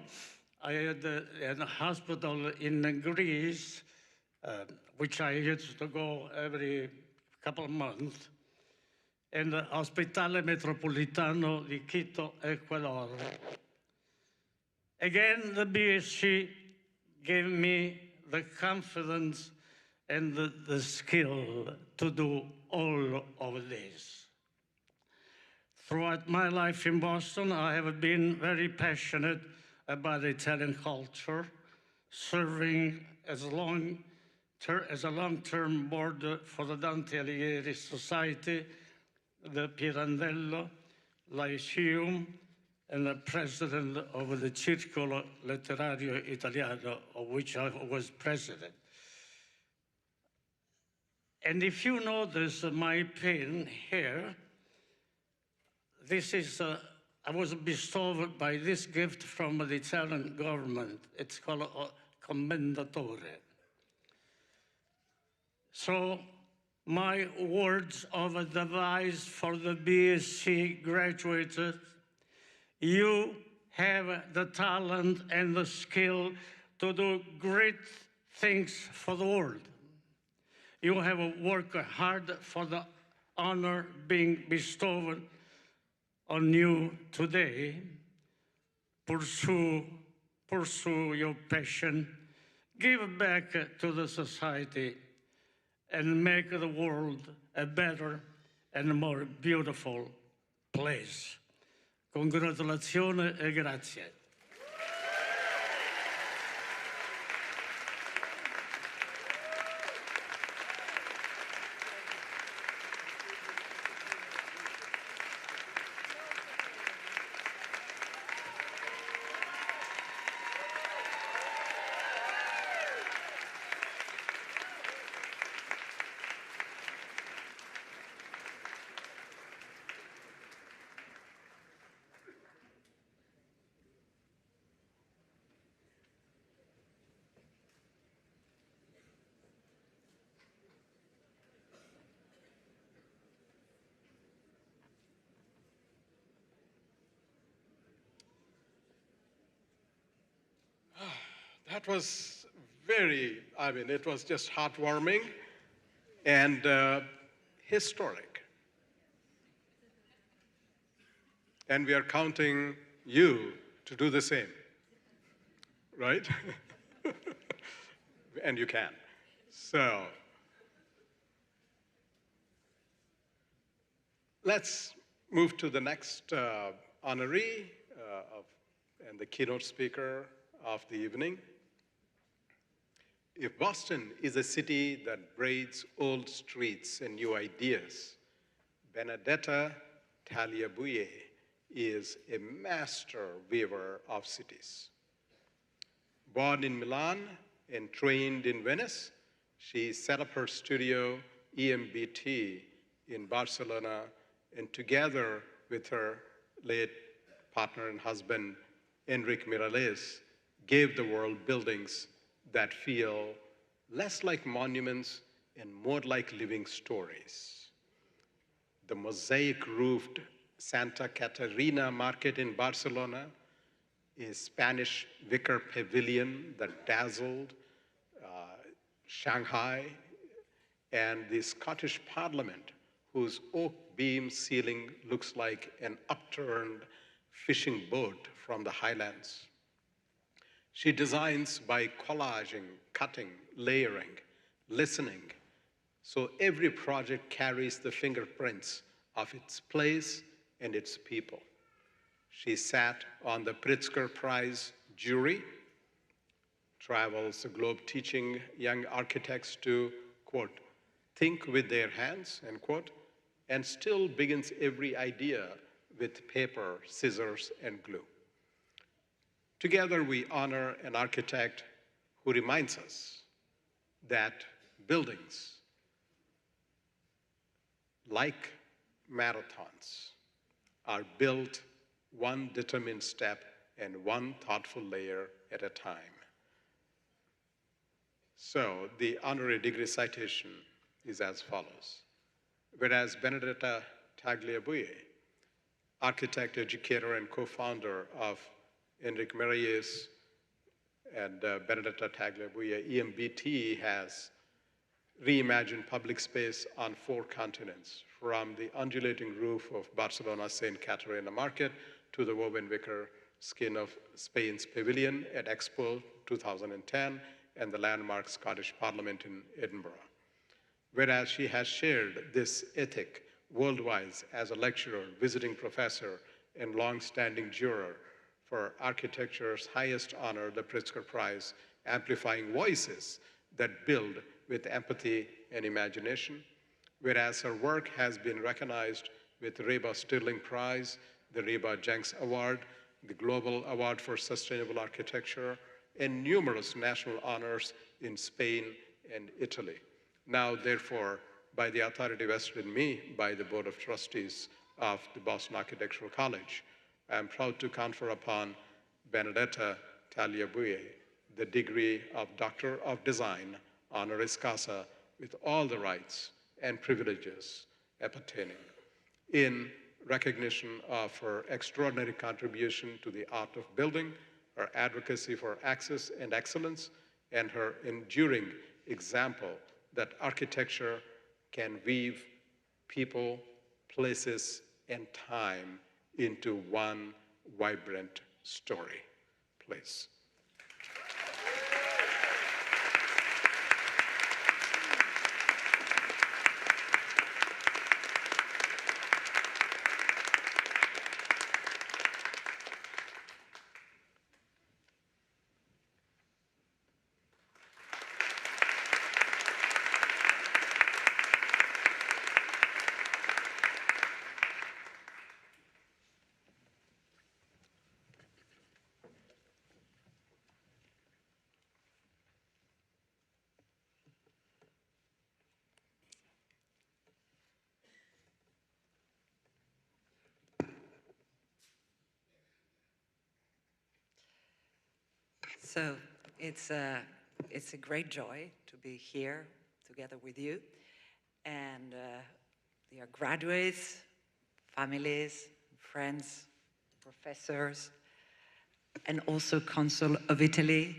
I had a hospital in Greece, which I used to go every couple of months. and Ospedale Metropolitano di Quito, Ecuador. Again, the BSc gave me the confidence and the skill to do all of this. Throughout my life in Boston, I have been very passionate about Italian culture, serving as a long-term board for the Dante Alighieri Society, the Pirandello Lyceum, and the president of the Circolo Letterario Italiano, of which I was president. And if you notice my pen here, this is, I was bestowed by this gift from the Italian government. It's called a commendatore. So my words of advice for the BSc graduates: you have the talent and the skill to do great things for the world. You have worked hard for the honor being bestowed on you today. Pursue your passion, give back to the society, and make the world a better and more beautiful place. Congratulazioni e grazie. That was it was just heartwarming and historic. And we are counting you to do the same, right? And you can. So let's move to the next honoree and the keynote speaker of the evening. If Boston is a city that breathes old streets and new ideas, Benedetta Tagliabue is a master weaver of cities. Born in Milan and trained in Venice, she set up her studio, EMBT, in Barcelona, and together with her late partner and husband, Enrique Miralles, gave the world buildings that feel less like monuments and more like living stories. The mosaic-roofed Santa Catarina market in Barcelona, a Spanish wicker pavilion that dazzled Shanghai, and the Scottish Parliament, whose oak beam ceiling looks like an upturned fishing boat from the Highlands. She designs by collaging, cutting, layering, listening, so every project carries the fingerprints of its place and its people. She sat on the Pritzker Prize jury, travels the globe teaching young architects to, quote, think with their hands, end quote, and still begins every idea with paper, scissors, and glue. Together, we honor an architect who reminds us that buildings, like marathons, are built one determined step and one thoughtful layer at a time. So the honorary degree citation is as follows. Whereas Benedetta Tagliabue, architect, educator, and co-founder of Enrique Miralles and Benedetta Tagliabue, EMBT has reimagined public space on 4 continents, from the undulating roof of Barcelona's St. Caterina Market to the woven wicker skin of Spain's pavilion at Expo 2010 and the landmark Scottish Parliament in Edinburgh. Whereas she has shared this ethic worldwide as a lecturer, visiting professor, and long-standing juror for architecture's highest honor, the Pritzker Prize, amplifying voices that build with empathy and imagination. Whereas her work has been recognized with the Reba Stirling Prize, the Reba Jenks Award, the Global Award for Sustainable Architecture, and numerous national honors in Spain and Italy. Now, therefore, by the authority vested in me by the Board of Trustees of the Boston Architectural College, I am proud to confer upon Benedetta Tagliabue the degree of Doctor of Design, honoris causa, with all the rights and privileges appertaining, in recognition of her extraordinary contribution to the art of building, her advocacy for access and excellence, and her enduring example that architecture can weave people, places, and time into one vibrant story. Please. So it's a great joy to be here together with you. And dear graduates, families, friends, professors, and also Consul of Italy.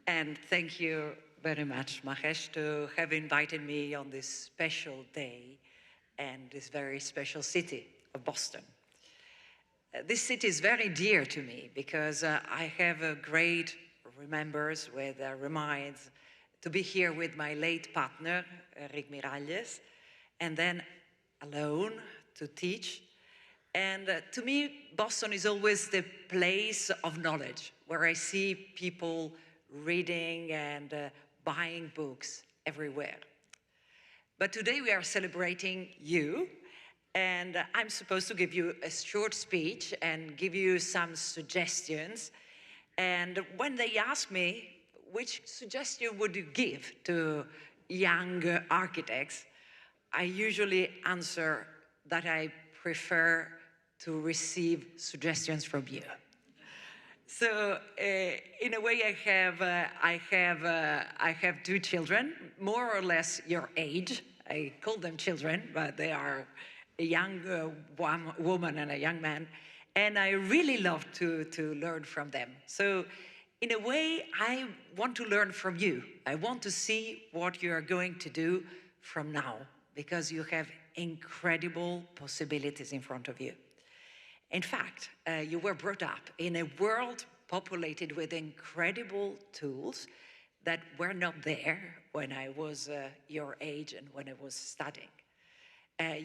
And thank you very much, Mahesh, to have invited me on this special day and this very special city of Boston. This city is very dear to me because I have a great remembrance with reminds to be here with my late partner, Rick Miralles, and then alone to teach. And to me, Boston is always the place of knowledge, where I see people reading and buying books everywhere. But today we are celebrating you, and I'm supposed to give you a short speech and give you some suggestions. And when they ask me, which suggestion would you give to young architects, I usually answer that I prefer to receive suggestions from you. So in a way, I have 2 children, more or less your age. I call them children, but they are a young woman and a young man, and I really love to learn from them. So in a way, I want to learn from you. I want to see what you are going to do from now, because you have incredible possibilities in front of you. In fact, you were brought up in a world populated with incredible tools that were not there when I was your age and when I was studying.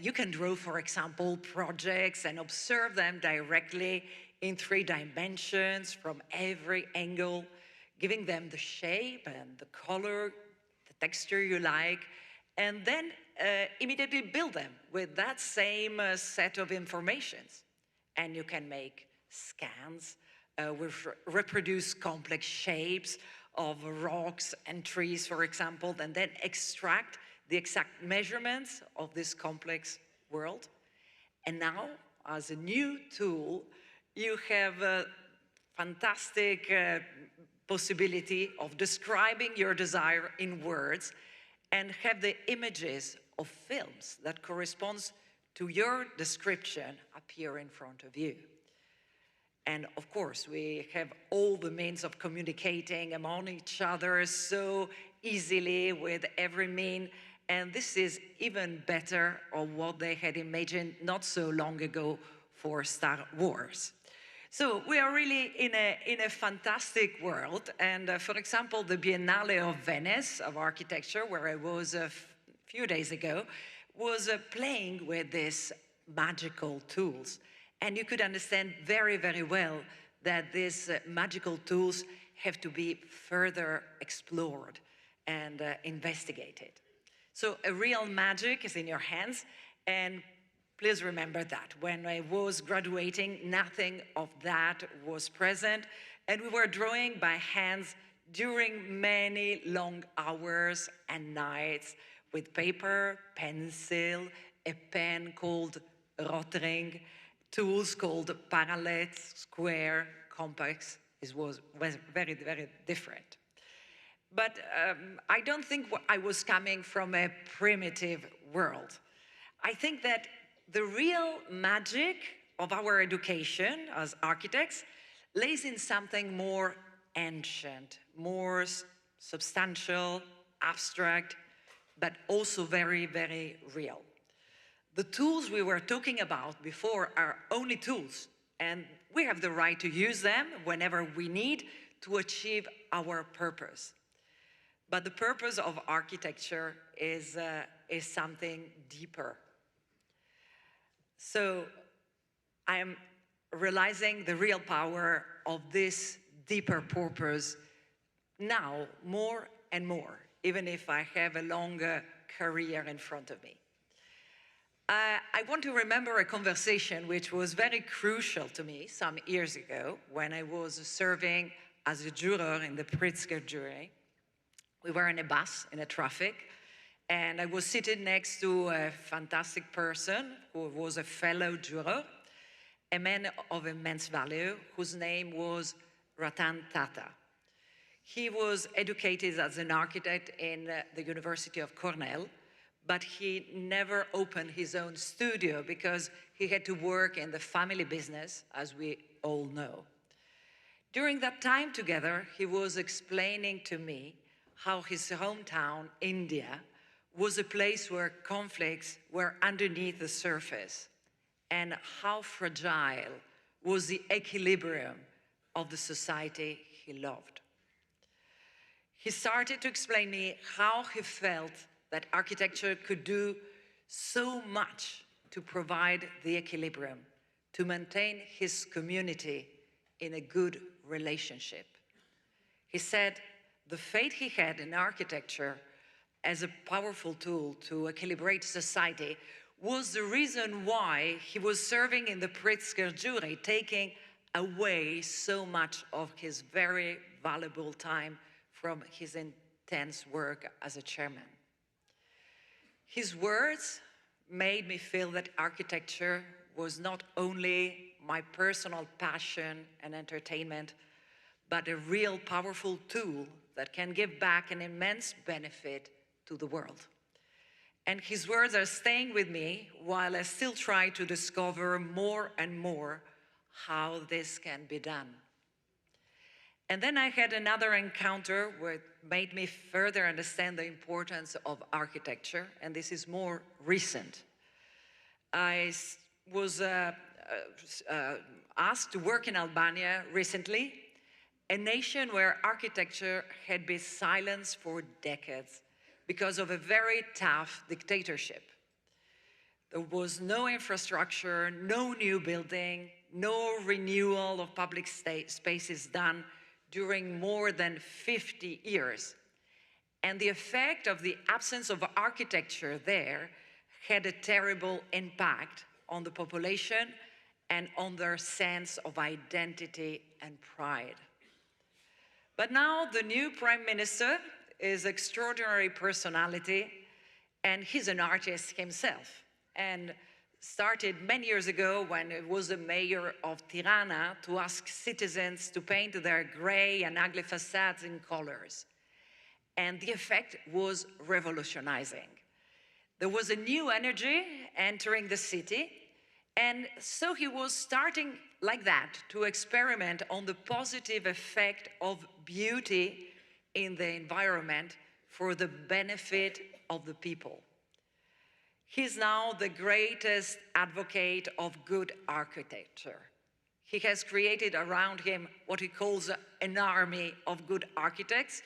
You can draw, for example, projects and observe them directly in 3 dimensions from every angle, giving them the shape and the color, the texture you like, and then immediately build them with that same set of informations. And you can make scans, which reproduce complex shapes of rocks and trees, for example, and then extract the exact measurements of this complex world. And now, as a new tool, you have a fantastic possibility of describing your desire in words and have the images of films that corresponds to your description appear in front of you. And of course, we have all the means of communicating among each other so easily with every mean. And this is even better of what they had imagined not so long ago for Star Wars. So we are really in a fantastic world. And for example, the Biennale of Venice of architecture, where I was a few days ago, was playing with these magical tools. And you could understand very, very well that these magical tools have to be further explored and investigated. So a real magic is in your hands, and please remember that. When I was graduating, nothing of that was present, and we were drawing by hands during many long hours and nights with paper, pencil, a pen called rotring, tools called parallel, square, compass. It was very, very different. But I don't think I was coming from a primitive world. I think that the real magic of our education as architects lays in something more ancient, more substantial, abstract, but also very, very real. The tools we were talking about before are only tools, and we have the right to use them whenever we need to achieve our purpose. But the purpose of architecture is something deeper. So I am realizing the real power of this deeper purpose now more and more, even if I have a longer career in front of me. I want to remember a conversation which was very crucial to me some years ago when I was serving as a juror in the Pritzker jury. We were in a bus, in a traffic, and I was seated next to a fantastic person who was a fellow juror, a man of immense value, whose name was Ratan Tata. He was educated as an architect in the University of Cornell, but he never opened his own studio because he had to work in the family business, as we all know. During that time together, he was explaining to me how his hometown, India, was a place where conflicts were underneath the surface, and how fragile was the equilibrium of the society he loved. He started to explain to me how he felt that architecture could do so much to provide the equilibrium, to maintain his community in a good relationship. He said the faith he had in architecture as a powerful tool to equilibrate society was the reason why he was serving in the Pritzker jury, taking away so much of his very valuable time from his intense work as a chairman. His words made me feel that architecture was not only my personal passion and entertainment, but a real powerful tool that can give back an immense benefit to the world. And his words are staying with me while I still try to discover more and more how this can be done. And then I had another encounter which made me further understand the importance of architecture, and this is more recent. I was asked to work in Albania recently, a nation where architecture had been silenced for decades because of a very tough dictatorship. There was no infrastructure, no new building, no renewal of public spaces done during more than 50 years. And the effect of the absence of architecture there had a terrible impact on the population and on their sense of identity and pride. But now the new Prime Minister is an extraordinary personality, and he's an artist himself, and started many years ago when he was the mayor of Tirana to ask citizens to paint their gray and ugly facades in colors. And the effect was revolutionizing. There was a new energy entering the city, And so he was starting like that to experiment on the positive effect of beauty in the environment for the benefit of the people. He's now the greatest advocate of good architecture. He has created around him what he calls an army of good architects,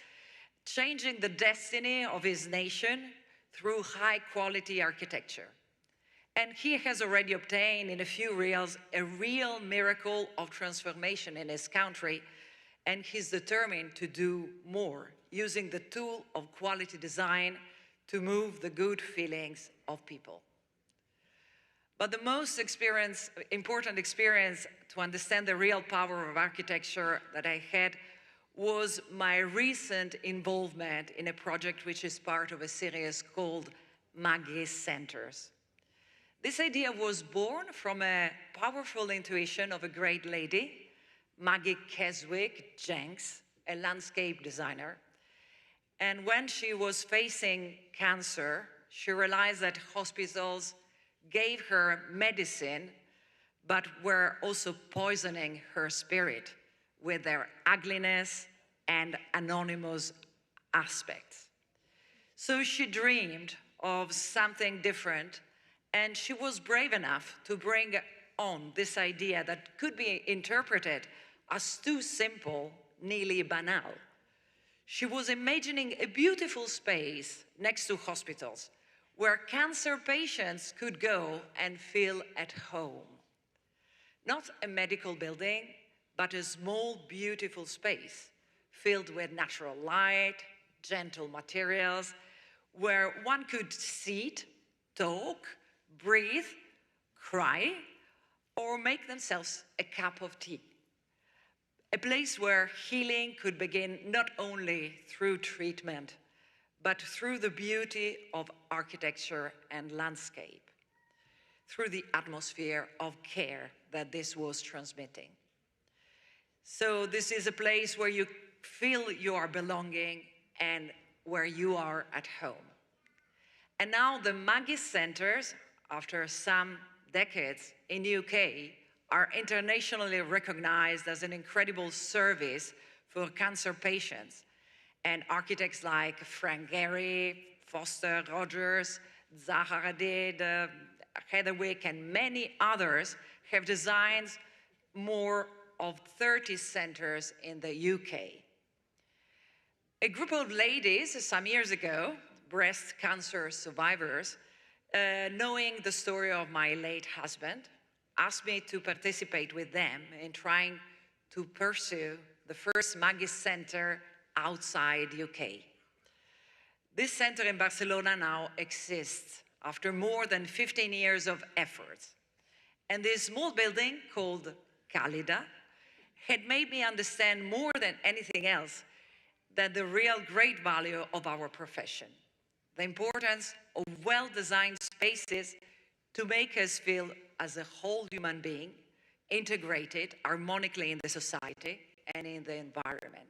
changing the destiny of his nation through high-quality architecture. And he has already obtained in a few years a real miracle of transformation in his country, and he's determined to do more, using the tool of quality design to move the good feelings of people. But the most important experience to understand the real power of architecture that I had was my recent involvement in a project which is part of a series called MAGI Centers. This idea was born from a powerful intuition of a great lady, Maggie Keswick-Jenks, a landscape designer. And when she was facing cancer, she realized that hospitals gave her medicine, but were also poisoning her spirit with their ugliness and anonymous aspects. So she dreamed of something different, and she was brave enough to bring on this idea that could be interpreted as too simple, nearly banal. She was imagining a beautiful space next to hospitals where cancer patients could go and feel at home. Not a medical building, but a small, beautiful space filled with natural light, gentle materials, where one could sit, talk, breathe, cry, or make themselves a cup of tea. A place where healing could begin not only through treatment, but through the beauty of architecture and landscape, through the atmosphere of care that this was transmitting. So this is a place where you feel you are belonging and where you are at home. And now the MAGI Centers, after some decades in the UK, are internationally recognized as an incredible service for cancer patients. And architects like Franco, Foster Rogers, Zaha Hadid, Heatherwick, and many others have designed more of 30 centers in the UK. A group of ladies some years ago, breast cancer survivors, knowing the story of my late husband, asked me to participate with them in trying to pursue the first MAGI center outside UK. This center in Barcelona now exists after more than 15 years of efforts. And this small building called Càlida had made me understand more than anything else that the real great value of our profession, the importance of well-designed spaces to make us feel as a whole human being, integrated harmonically in the society and in the environment.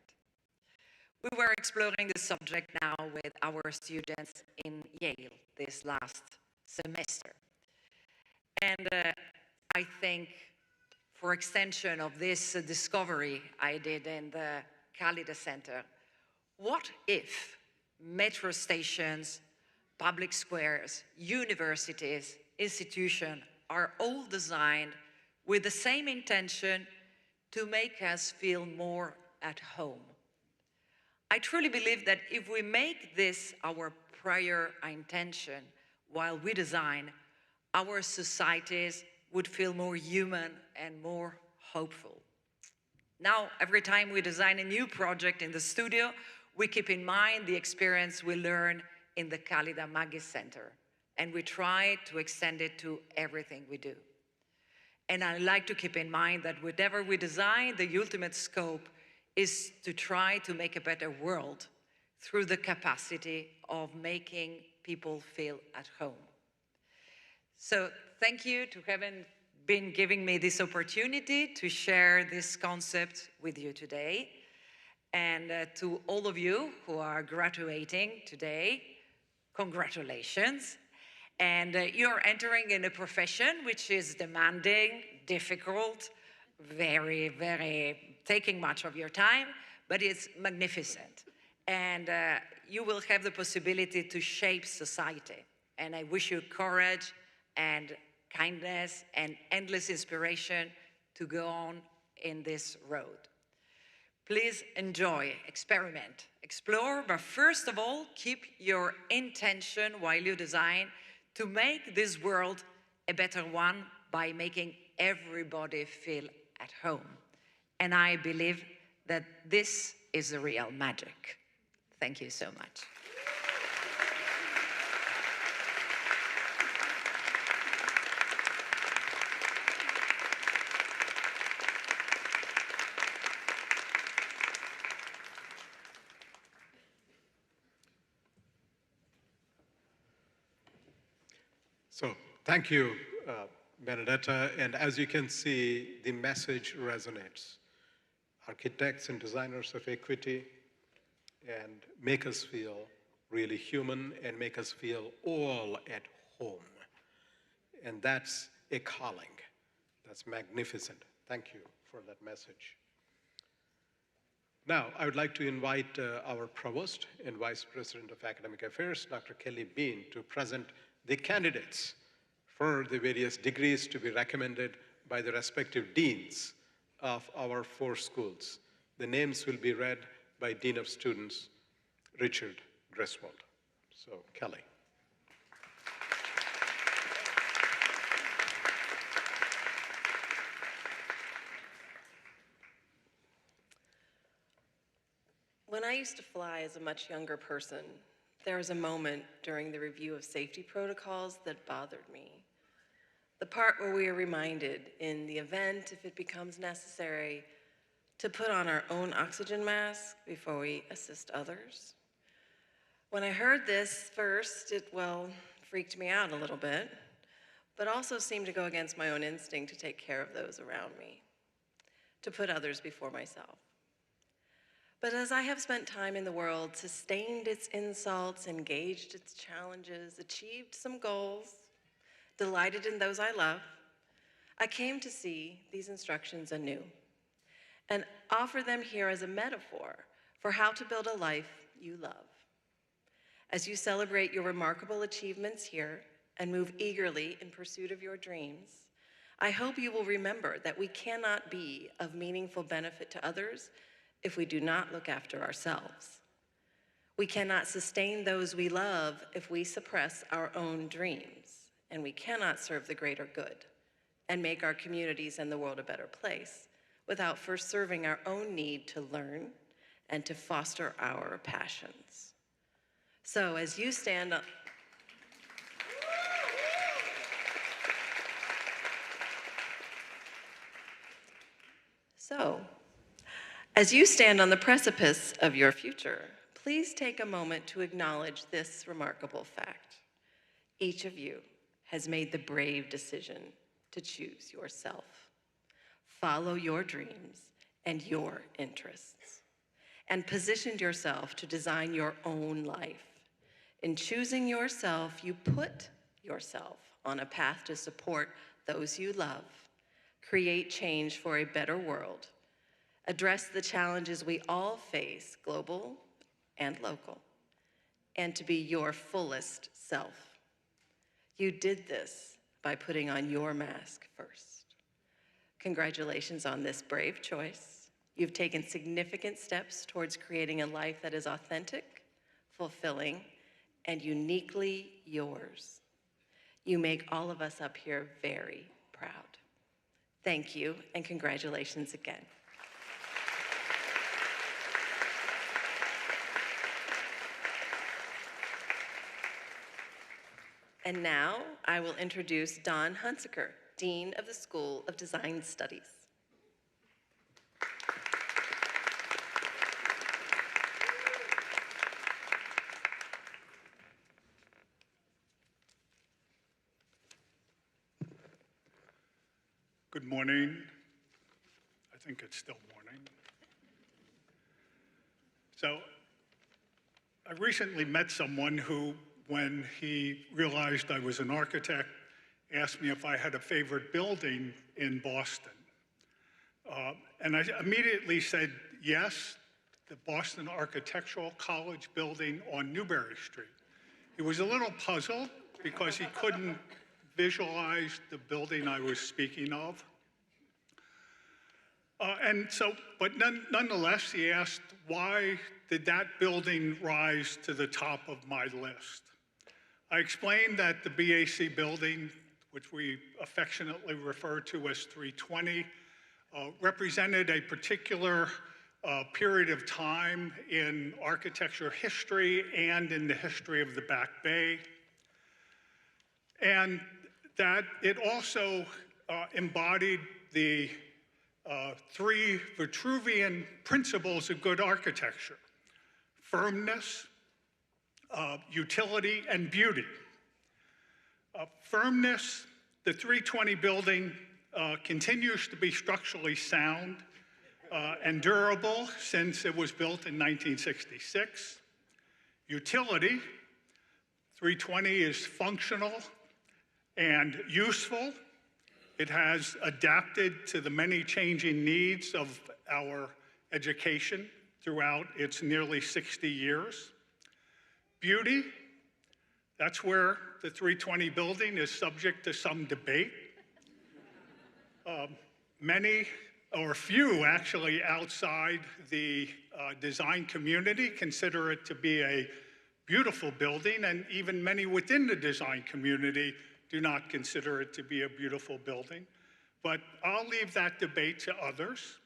We were exploring this subject now with our students in Yale this last semester. And I think for extension of this discovery I did in the Càlida Center, what if metro stations, public squares, universities, institutions are all designed with the same intention to make us feel more at home? I truly believe that if we make this our prior intention while we design, our societies would feel more human and more hopeful. Now, every time we design a new project in the studio, we keep in mind the experience we learn in the Càlida MAGI Center, and we try to extend it to everything we do. And I like to keep in mind that whatever we design, the ultimate scope is to try to make a better world through the capacity of making people feel at home. So thank you to having been giving me this opportunity to share this concept with you today. And to all of you who are graduating today, congratulations. And you're entering in a profession which is demanding, difficult, very, very taking much of your time, but it's magnificent. And you will have the possibility to shape society. And I wish you courage and kindness and endless inspiration to go on in this road. Please enjoy, experiment, explore, but first of all, keep your intention while you design to make this world a better one by making everybody feel at home. And I believe that this is the real magic. Thank you so much. So thank you, Benedetta. And as you can see, the message resonates. Architects and designers of equity, and make us feel really human and make us feel all at home. And that's a calling. That's magnificent. Thank you for that message. Now, I would like to invite our Provost and Vice President of Academic Affairs, Dr. Kelly Bean, to present the candidates for the various degrees to be recommended by the respective deans of our 4 schools. The names will be read by Dean of Students, Richard Griswold. So, Kelly. When I used to fly as a much younger person, there was a moment during the review of safety protocols that bothered me. The part where we are reminded, in the event, if it becomes necessary, to put on our own oxygen mask before we assist others. When I heard this first, it, well, freaked me out a little bit, but also seemed to go against my own instinct to take care of those around me, to put others before myself. But as I have spent time in the world, sustained its insults, engaged its challenges, achieved some goals, delighted in those I love, I came to see these instructions anew and offer them here as a metaphor for how to build a life you love. As you celebrate your remarkable achievements here and move eagerly in pursuit of your dreams, I hope you will remember that we cannot be of meaningful benefit to others if we do not look after ourselves. We cannot sustain those we love if we suppress our own dreams, and we cannot serve the greater good and make our communities and the world a better place without first serving our own need to learn and to foster our passions. So as you stand up, as you stand on the precipice of your future, please take a moment to acknowledge this remarkable fact. Each of you has made the brave decision to choose yourself. Follow your dreams and your interests, and positioned yourself to design your own life. In choosing yourself, you put yourself on a path to support those you love, create change for a better world, address the challenges we all face, global and local, and to be your fullest self. You did this by putting on your mask first. Congratulations on this brave choice. You've taken significant steps towards creating a life that is authentic, fulfilling, and uniquely yours. You make all of us up here very proud. Thank you, and congratulations again. And now I will introduce Don Hunsaker, Dean of the School of Design Studies. Good morning. I think it's still morning. So I recently met someone who when he realized I was an architect, asked me if I had a favorite building in Boston. And I immediately said yes, the Boston Architectural College building on Newbury Street. He was a little puzzled because he couldn't visualize the building I was speaking of. But nonetheless, he asked, why did that building rise to the top of my list? I explained that the BAC building, which we affectionately refer to as 320, represented a particular period of time in architecture history and in the history of the Back Bay. And that it also embodied the three Vitruvian principles of good architecture: firmness, utility, and beauty. Firmness, the 320 building continues to be structurally sound and durable since it was built in 1966. Utility, 320 is functional and useful. It has adapted to the many changing needs of our education throughout its nearly 60 years. Beauty, that's where the 320 building is subject to some debate. Many, or few actually, outside the design community consider it to be a beautiful building, and even many within the design community do not consider it to be a beautiful building. But I'll leave that debate to others,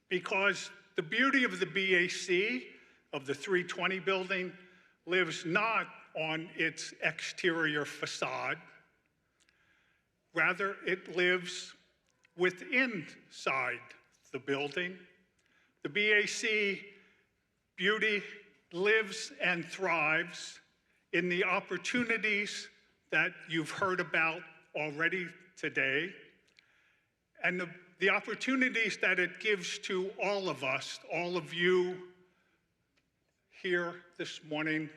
because the beauty of the BAC, of the 320 building, lives not on its exterior facade. Rather, it lives inside the building. The BAC beauty lives and thrives in the opportunities that you've heard about already today, and the opportunities that it gives to all of us, all of you here this morning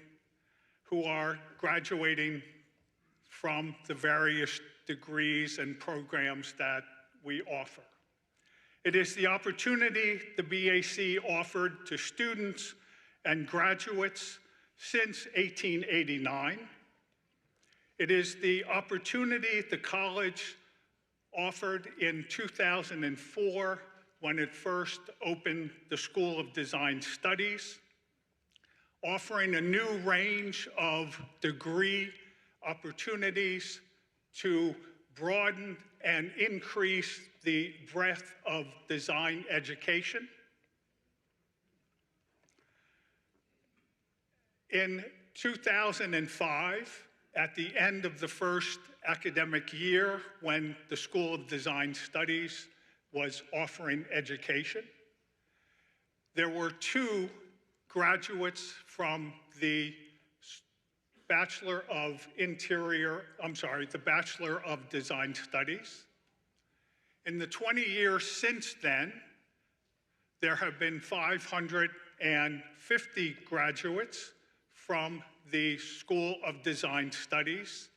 who are graduating from the various degrees and programs that we offer. It is the opportunity the BAC offered to students and graduates since 1889. It is the opportunity the college offered in 2004 when it first opened the School of Design Studies, offering a new range of degree opportunities to broaden and increase the breadth of design education. In 2005, at the end of the first academic year, when the School of Design Studies was offering education, there were two graduates from the Bachelor of Design Studies. In the 20 years since then, there have been 550 graduates from the School of Design Studies,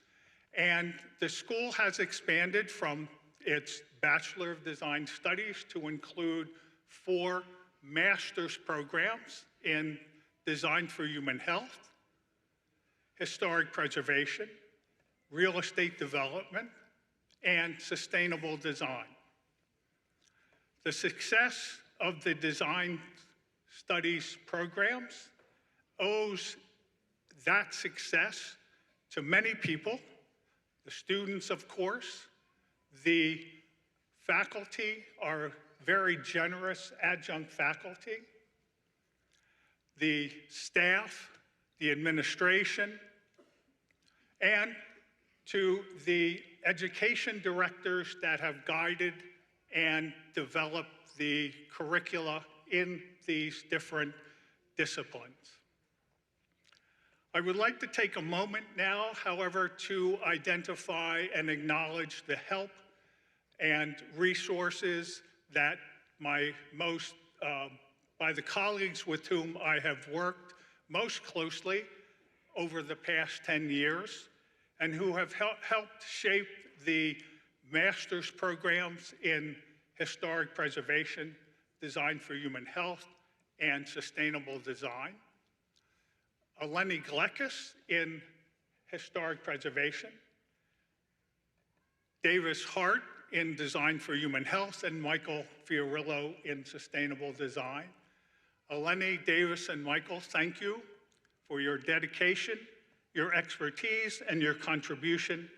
and the school has expanded from its Bachelor of Design Studies to include 4 master's programs in Design for Human Health, Historic Preservation, Real Estate Development, and Sustainable Design. The success of the Design Studies programs owes that success to many people, the students, of course. The faculty are very generous adjunct faculty. The staff, the administration, and to the education directors that have guided and developed the curricula in these different disciplines. I would like to take a moment now, however, to identify and acknowledge the help and resources that by the colleagues with whom I have worked most closely over the past 10 years and who have helped shape the master's programs in historic preservation, design for human health, and sustainable design. Eleni Glekis in historic preservation. Davis Hart in design for human health, and Michael Fiorillo in sustainable design. Eleni, Davis, and Michael, thank you for your dedication, your expertise, and your contribution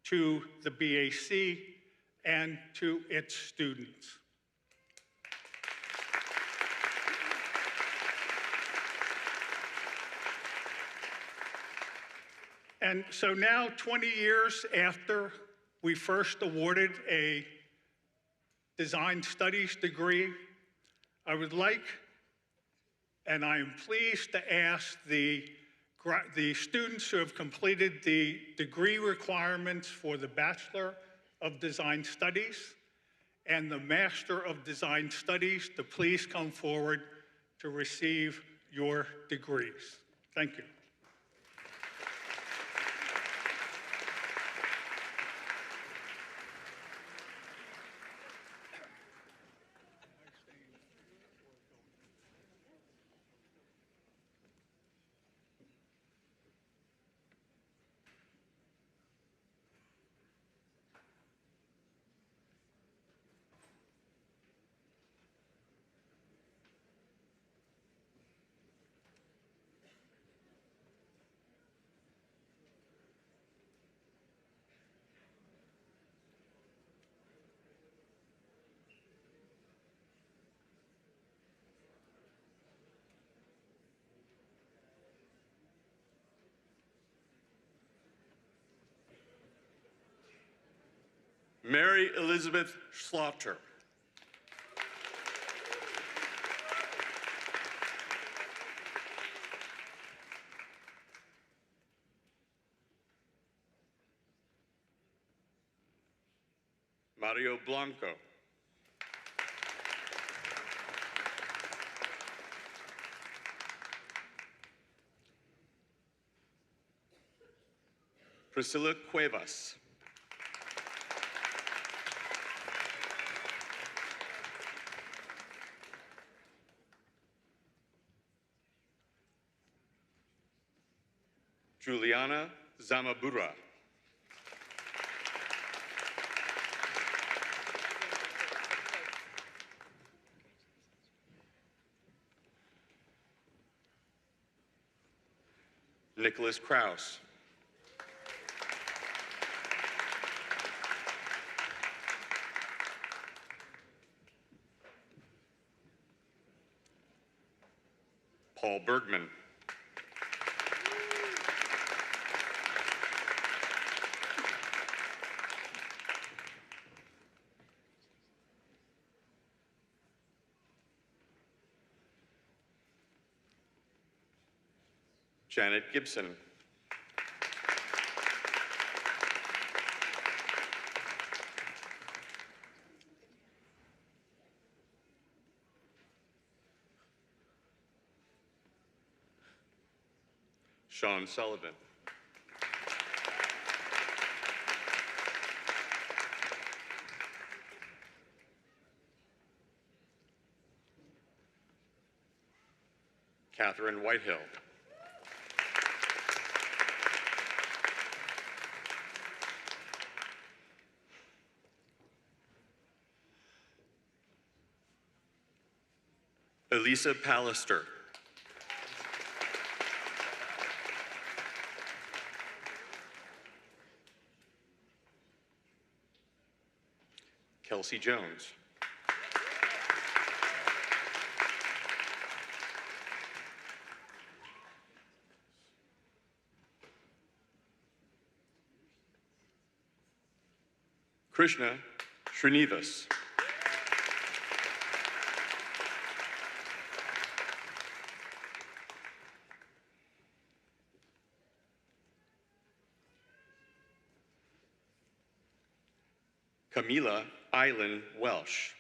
to the BAC and to its students. And so now, 20 years after we first awarded a design studies degree, I would like, and I am pleased to ask the students who have completed the degree requirements for the Bachelor of Design Studies and the Master of Design Studies to please come forward to receive your degrees. Thank you. Mary Elizabeth Slaughter. Mario Blanco. Priscilla Cuevas. Juliana Zamabura. Nicholas Kraus. Paul Bergman. Janet Gibson. Sean Sullivan. Catherine Whitehill. Elisa Pallister. Kelsey Jones. Krishna Srinivas. Camila Eileen Welsh.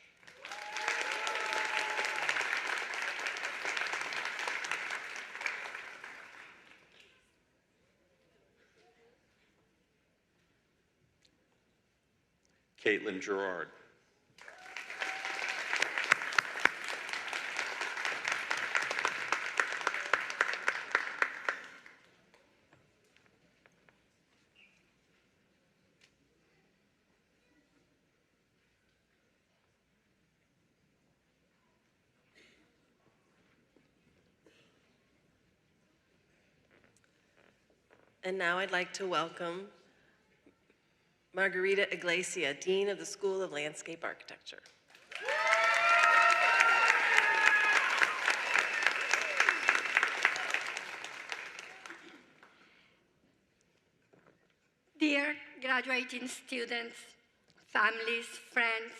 Caitlin Gerard. And now I'd like to welcome Margarita Iglesia, Dean of the School of Landscape Architecture. Dear graduating students, families, friends,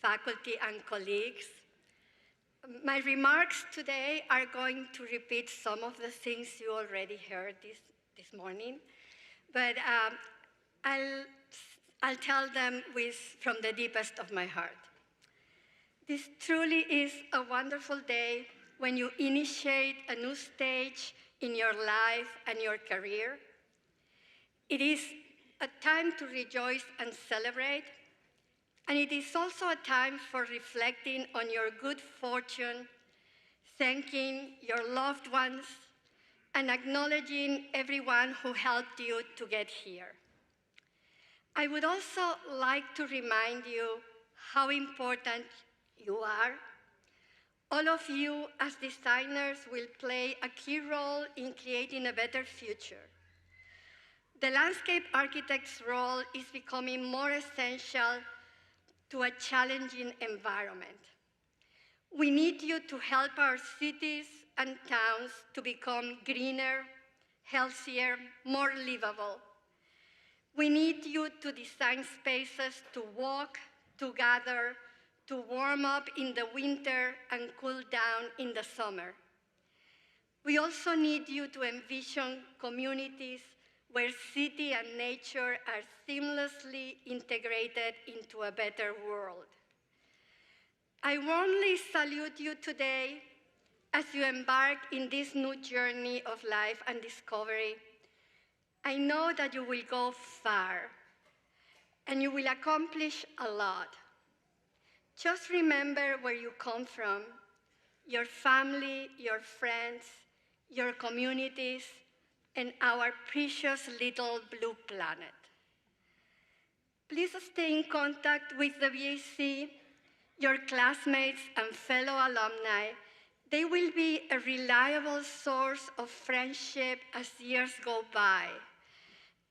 faculty, and colleagues, my remarks today are going to repeat some of the things you already heard this morning, but I'll tell them from the deepest of my heart. This truly is a wonderful day when you initiate a new stage in your life and your career. It is a time to rejoice and celebrate, and it is also a time for reflecting on your good fortune, thanking your loved ones, and acknowledging everyone who helped you to get here. I would also like to remind you how important you are. All of you as designers will play a key role in creating a better future. The landscape architect's role is becoming more essential to a challenging environment. We need you to help our cities and towns to become greener, healthier, more livable. We need you to design spaces to walk, to gather, to warm up in the winter and cool down in the summer. We also need you to envision communities where city and nature are seamlessly integrated into a better world. I warmly salute you today as you embark in this new journey of life and discovery. I know that you will go far and you will accomplish a lot. Just remember where you come from, your family, your friends, your communities, and our precious little blue planet. Please stay in contact with the BAC, your classmates and fellow alumni. They will be a reliable source of friendship as years go by,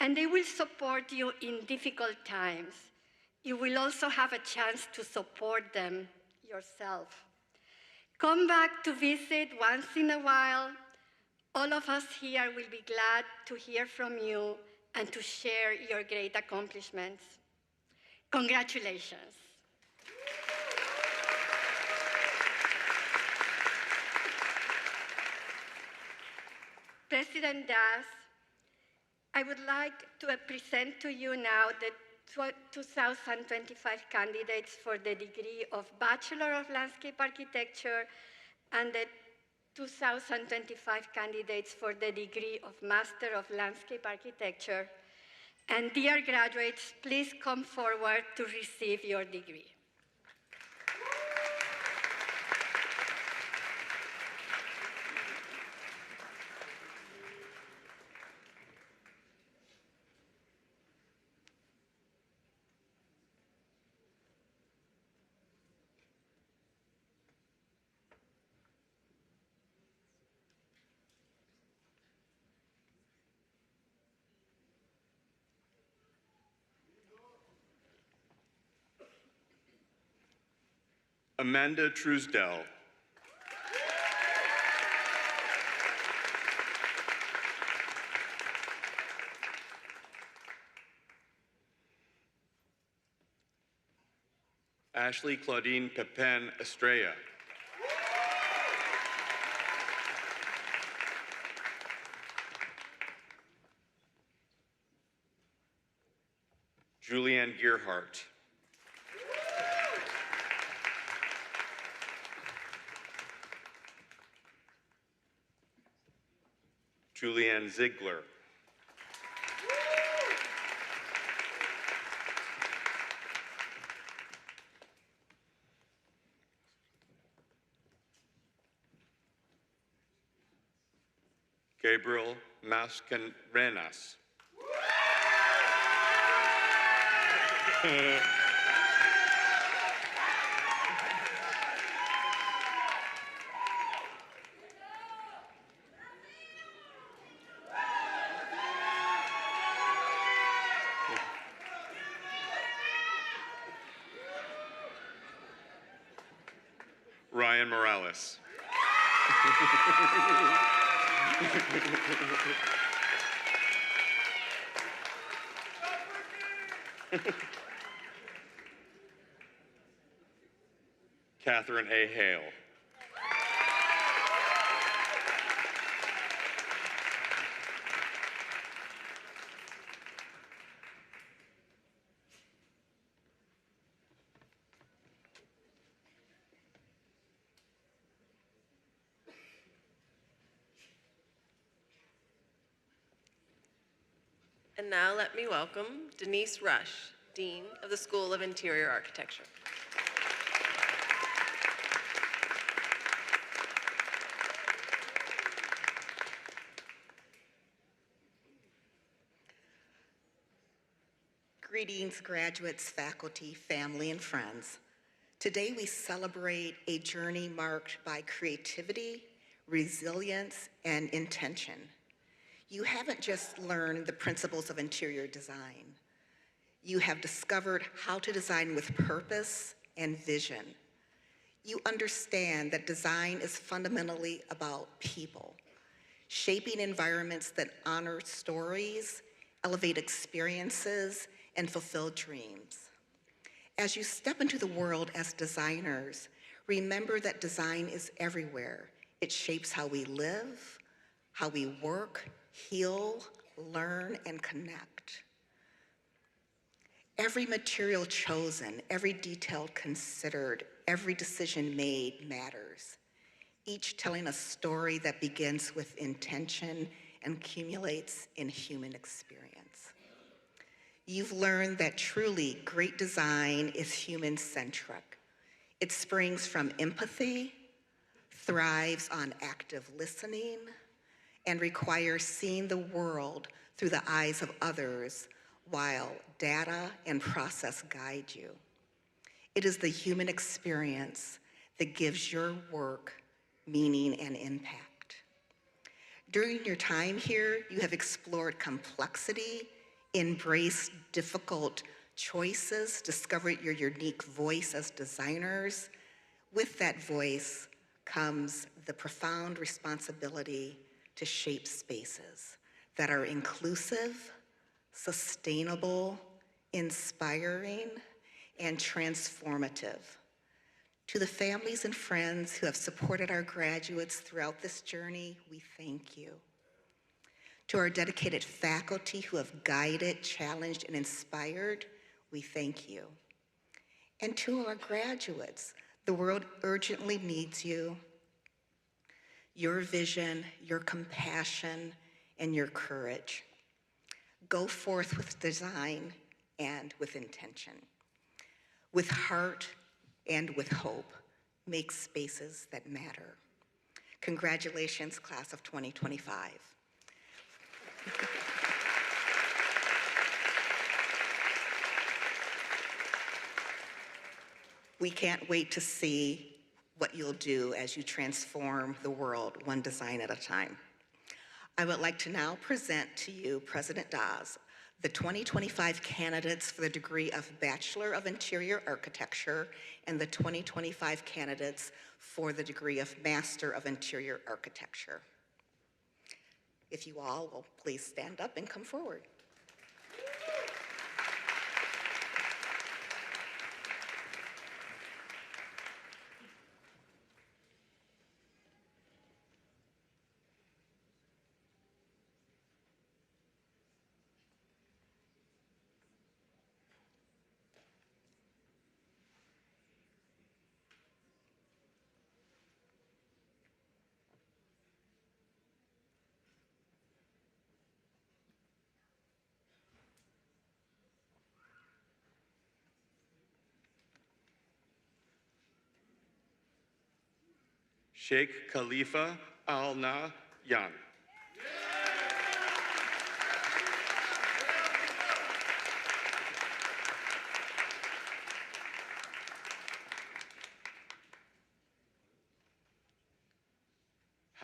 and they will support you in difficult times. You will also have a chance to support them yourself. Come back to visit once in a while. All of us here will be glad to hear from you and to share your great accomplishments. Congratulations. President Das, I would like to present to you now the 2025 candidates for the degree of Bachelor of Landscape Architecture and the 2025 candidates for the degree of Master of Landscape Architecture. And dear graduates, please come forward to receive your degree. Amanda Truesdell. Ashley Claudine Pepin Estrella. Julianne Gearhart. Julianne Ziegler. Gabriel Mascarenas. Ryan Morales. Catherine A. Hale. And now let me welcome Denise Rush, Dean of the School of Interior Architecture. Greetings, graduates, faculty, family, and friends. Today we celebrate a journey marked by creativity, resilience, and intention. You haven't just learned the principles of interior design. You have discovered how to design with purpose and vision. You understand that design is fundamentally about people, shaping environments that honor stories, elevate experiences, and fulfill dreams. As you step into the world as designers, remember that design is everywhere. It shapes how we live, how we work, heal, learn, and connect. Every material chosen, every detail considered, every decision made matters, each telling a story that begins with intention and accumulates in human experience. You've learned that truly great design is human-centric. It springs from empathy, thrives on active listening, and requires seeing the world through the eyes of others while data and process guide you. It is the human experience that gives your work meaning and impact. During your time here, you have explored complexity, embraced difficult choices, discovered your unique voice as designers. With that voice comes the profound responsibility to shape spaces that are inclusive, sustainable, inspiring, and transformative. To the families and friends who have supported our graduates throughout this journey, we thank you. To our dedicated faculty who have guided, challenged, and inspired, we thank you. And to our graduates, the world urgently needs you. Your vision, your compassion, and your courage. Go forth with design and with intention. With heart and with hope, make spaces that matter. Congratulations, class of 2025. We can't wait to see what you'll do as you transform the world one design at a time. I would like to now present to you, President Dawes, the 2025 candidates for the degree of Bachelor of Interior Architecture and the 2025 candidates for the degree of Master of Interior Architecture. If you all will please stand up and come forward. Sheikh Khalifa Al Nahyan.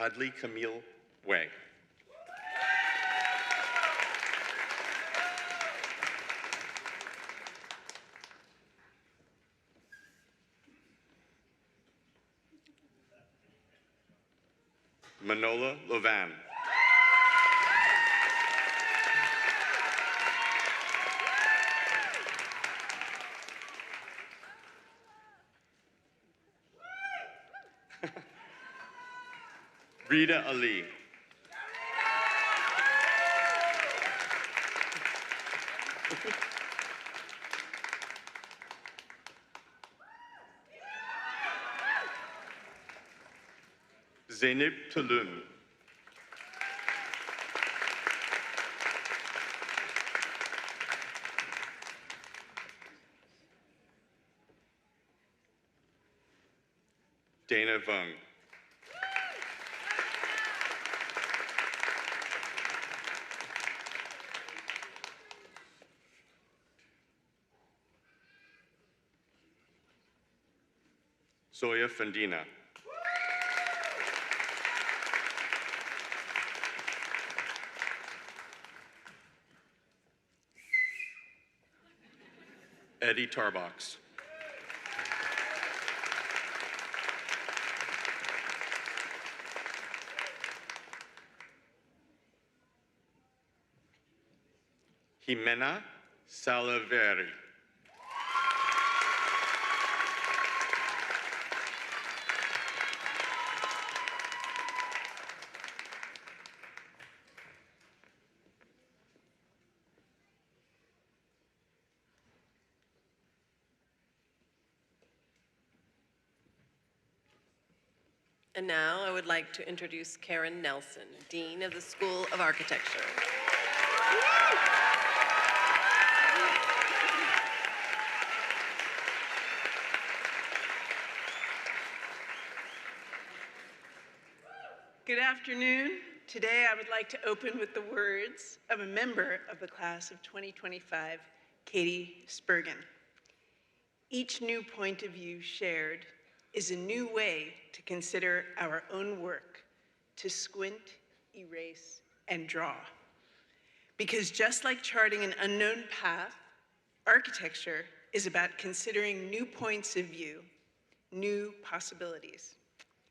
Hadley Camille Way. Manola Levan. Rita Ali. Zeynep Tulum. Dana Vung. Zoya Fandina. Eddie Tarbox. Jimena Salaveri. And now I would like to introduce Karen Nelson, Dean of the School of Architecture. Good afternoon. Today I would like to open with the words of a member of the class of 2025, Katie Spurgeon. Each new point of view shared is a new way to consider our own work, to squint, erase, and draw. Because just like charting an unknown path, architecture is about considering new points of view, new possibilities.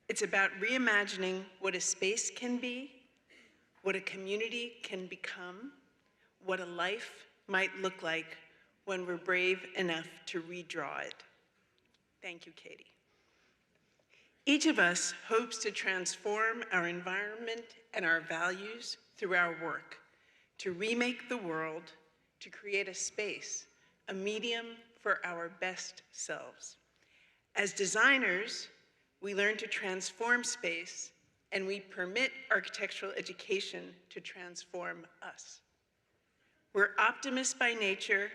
It's about reimagining what a space can be, what a community can become, what a life might look like when we're brave enough to redraw it. Thank you, Katie. Each of us hopes to transform our environment and our values through our work, to remake the world, to create a space, a medium for our best selves. As designers, we learn to transform space, and we permit architectural education to transform us. We're optimists by nature,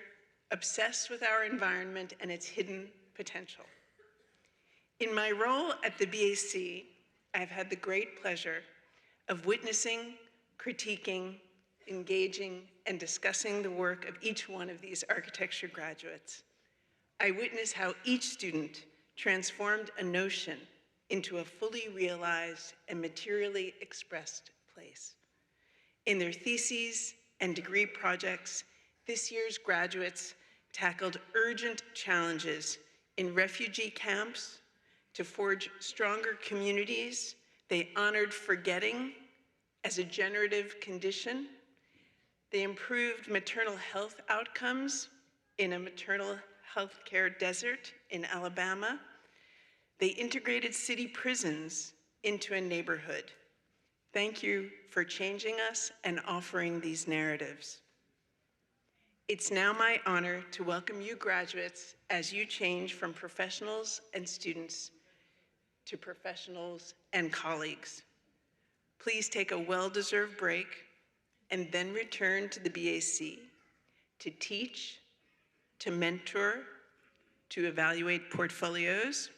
obsessed with our environment and its hidden potential. In my role at the BAC, I've had the great pleasure of witnessing, critiquing, engaging, and discussing the work of each one of these architecture graduates. I witnessed how each student transformed a notion into a fully realized and materially expressed place. In their theses and degree projects, this year's graduates tackled urgent challenges in refugee camps. To forge stronger communities, they honored forgetting as a generative condition. They improved maternal health outcomes in a maternal health care desert in Alabama. They integrated city prisons into a neighborhood. Thank you for changing us and offering these narratives. It's now my honor to welcome you graduates as you change from professionals and students to professionals and colleagues. Please take a well-deserved break and then return to the BAC to teach, to mentor, to evaluate portfolios,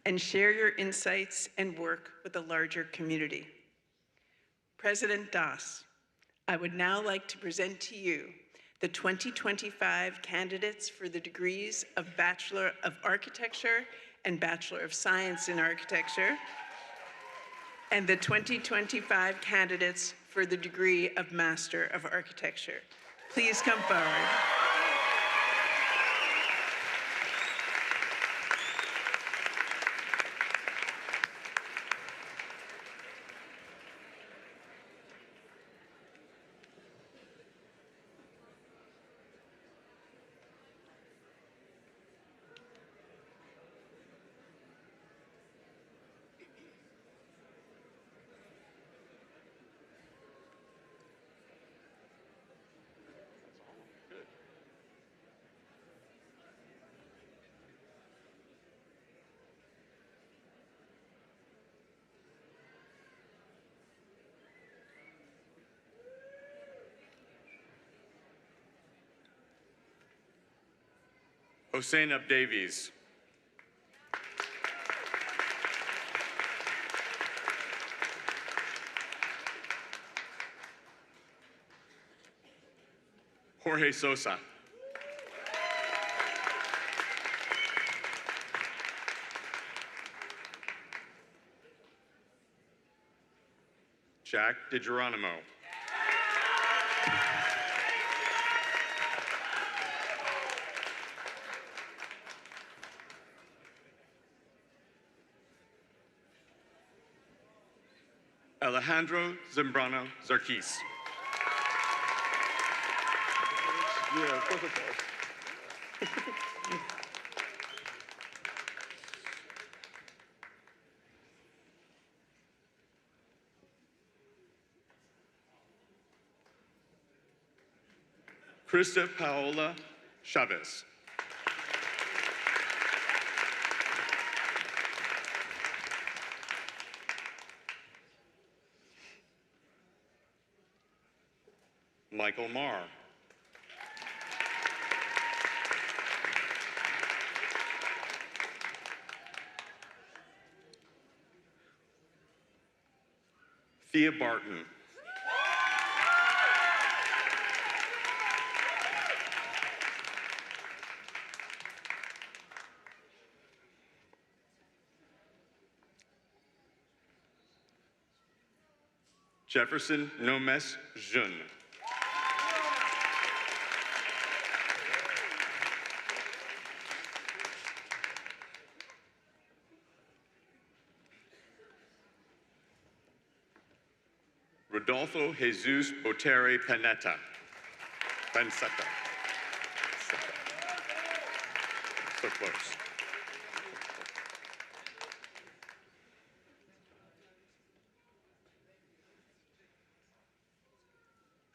and share your insights and work with a larger community. President Das, I would now like to present to you the 2025 candidates for the degrees of Bachelor of Architecture and Bachelor of Science in Architecture, and the 2025 candidates for the degree of Master of Architecture. Please come forward. Hossein Davies. Jorge Sosa. Jack DiGeronimo. Alejandro Zambrano Zarquis. Yeah, of course it does. Krista Paola Chavez. Michael Marr. Thea Barton. Jefferson Nomes Jeune. Rodolfo Jesus Boteri Pancetta. So close.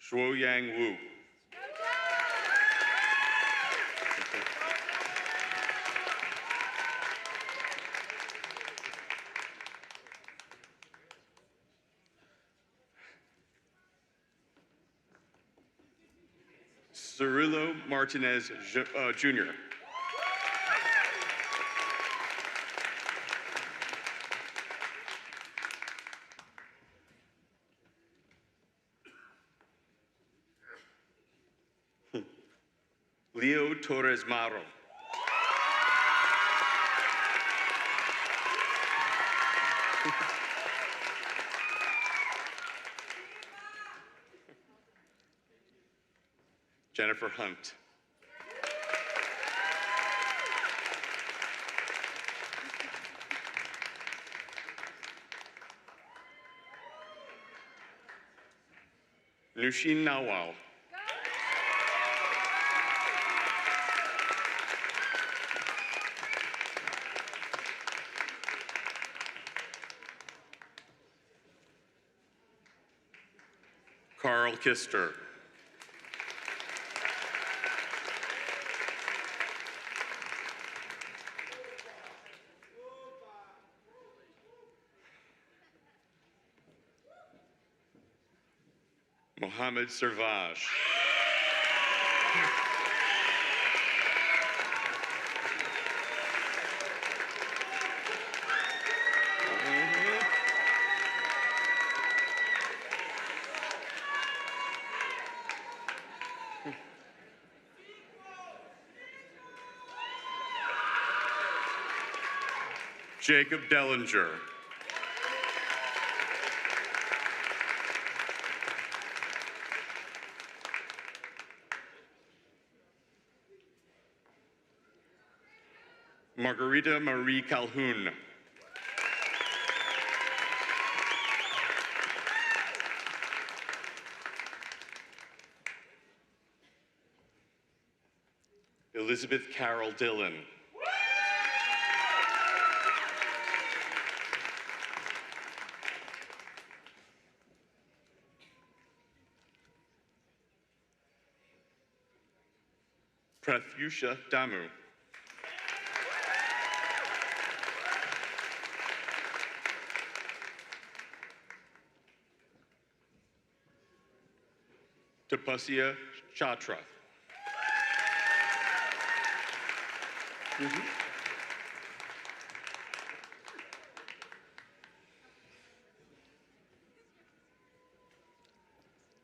Shuoyang Wu. Cirillo Martinez Jr. Leo Torres Maro. Jennifer Hunt. Nushin Nawal. Carl Kister. Mohammed Servaj. Jacob Dellinger. Margarita Marie Calhoun. Elizabeth Carol Dillon. Pratyusha Damu. Tapasya Chatra.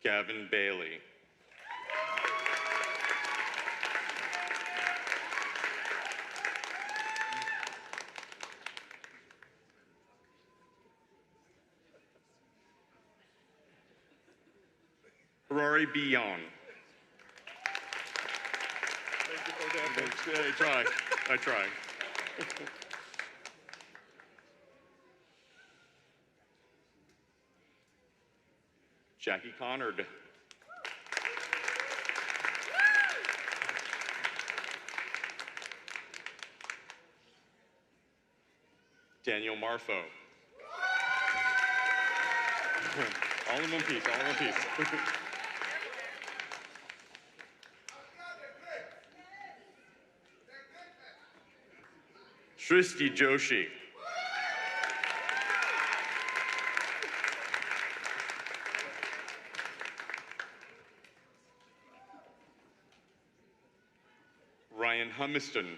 Gavin Bailey. Honorary Bion. Thank you for that. Yeah, I try. Jackie Connard. Daniel Marfo. All in one piece, all in one piece. Shristi Joshi. Ryan Humiston.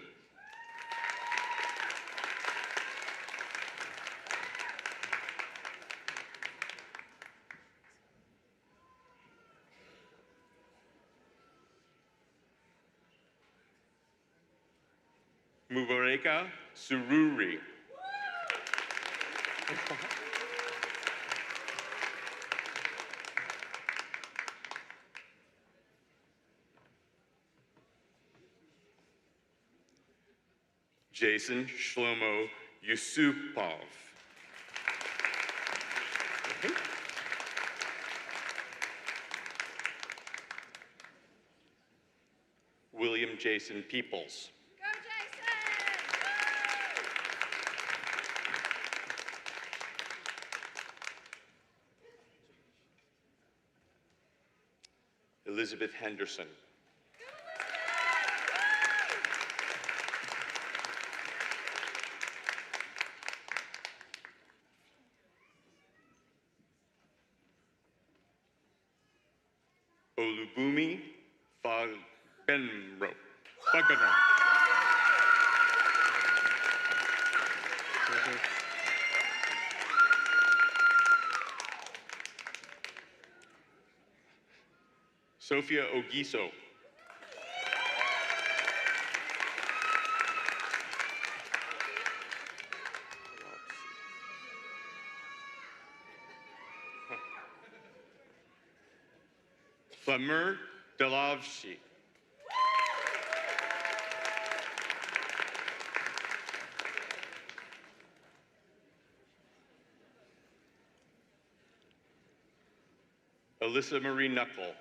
Mubareka Sururi. Jason Shlomo Yusupov. William Jason Peoples. Elizabeth Henderson. Olubumi Fagbenro. Sophia Ogiso. Flamur Delavshi. Alyssa Marie Knuckle.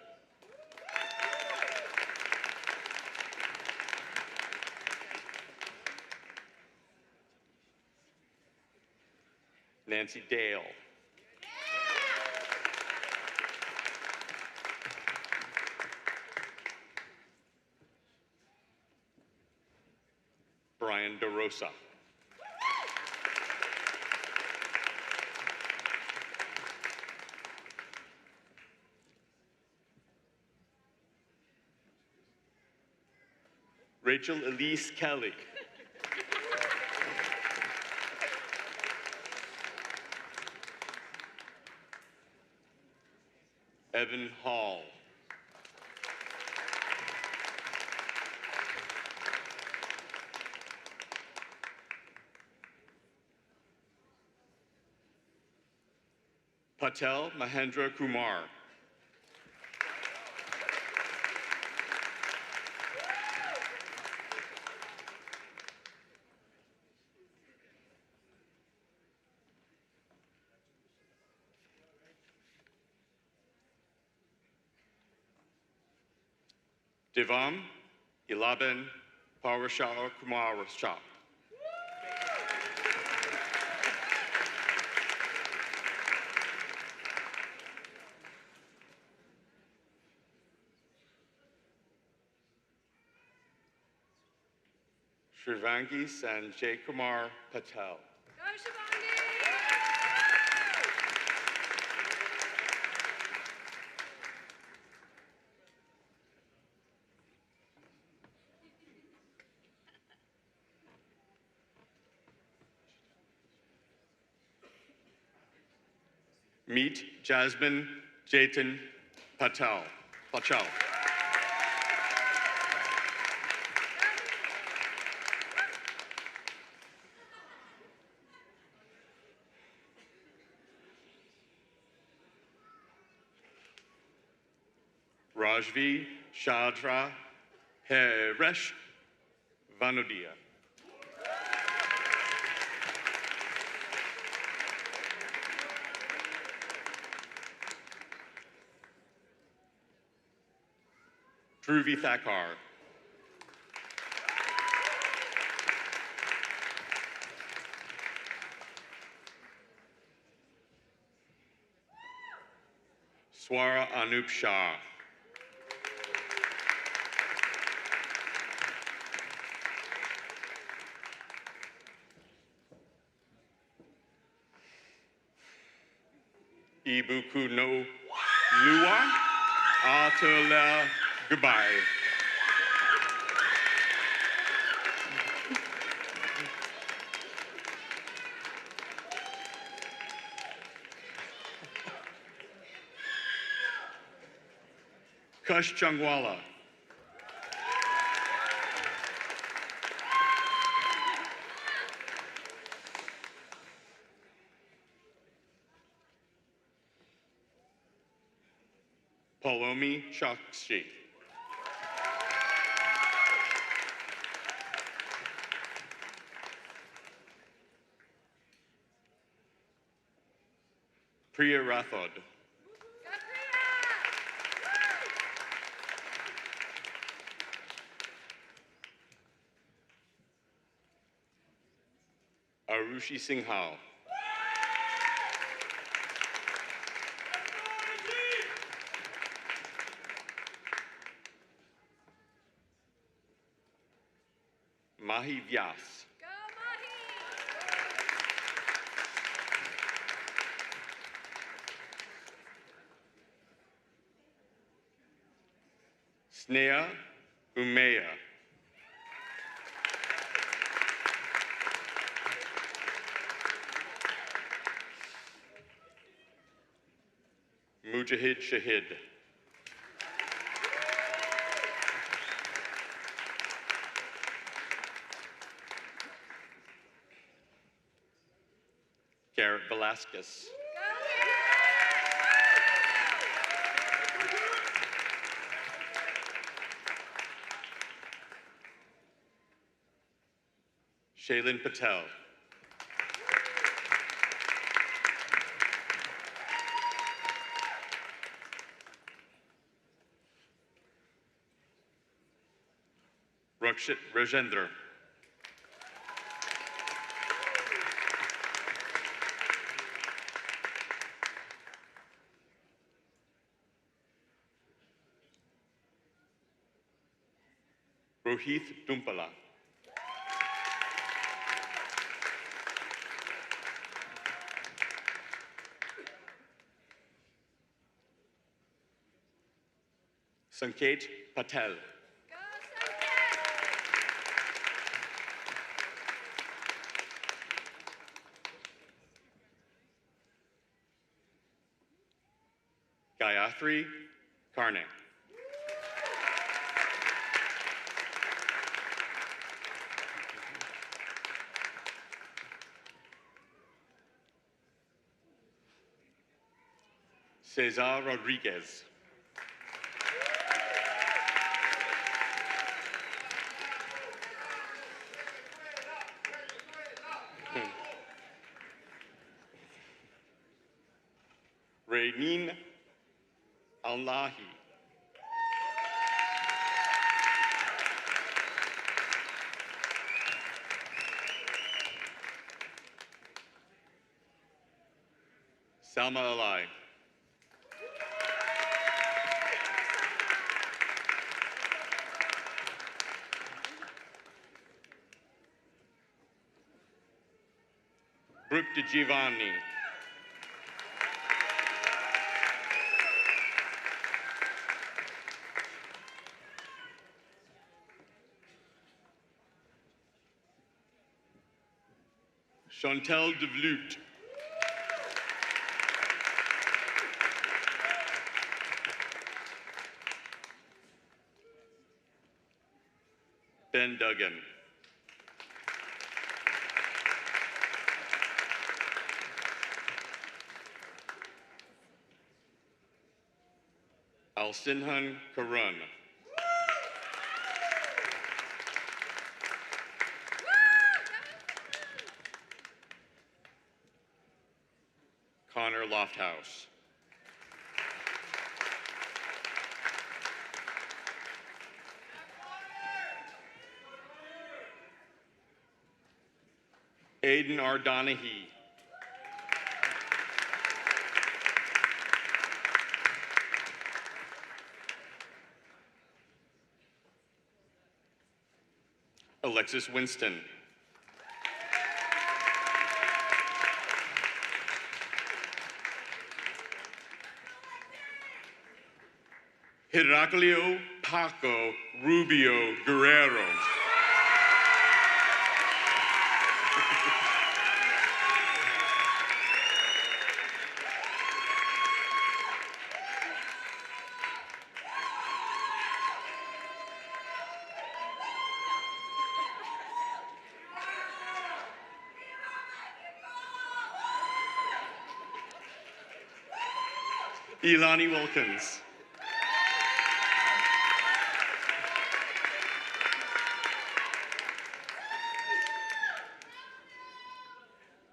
Nancy Dale. Brian DeRosa. Rachel Elise Kelly. Evan Hall. Patel Mahendra Kumar. Devam Ilaben Parashar Kumar Shah. Shrivangi Sanjay Kumar Patel. Meet Jasmine Jaitan Patel. Rajvi Shadra Heresh Vanodia. Dhruvi Thakkar. Swara Anup Shah. Ibuku no Lua Atala Goodbye. Kush Chungwala. Palomi Chakshi. Priya Rathod. Arushi Singhal. Mahi Vyas. Sneha Umeya. Mujahid Shahid. Garrett Velasquez. Shailin Patel. Rakshit Rajendra. Rohit Dumpala. Sanket Patel. Gayatri Karne. Cesar Rodriguez. Rainin Al-Nahi. Salma Alai. Brooke DeGiovanni. Chantal DeVlute. Ben Duggan. Alsinhan Karun. Connor Lofthouse. Aiden R. Donahue. Alexis Winston. Heraclio Paco Rubio Guerrero. Elani Wilkins.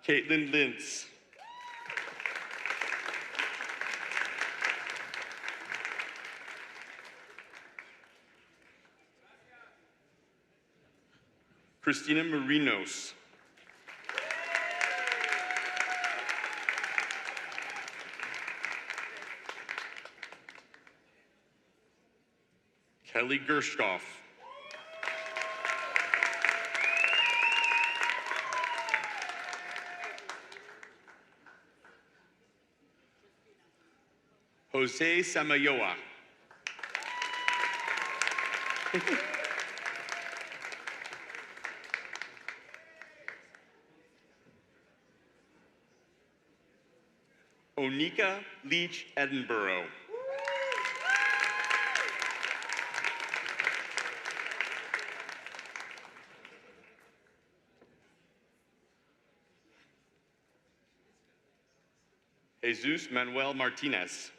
Caitlin Lintz. Christina Marinos. Kelly Gershkoff. Jose Samayoa. Onika Leach Edinburgh. Jesus Manuel Martinez.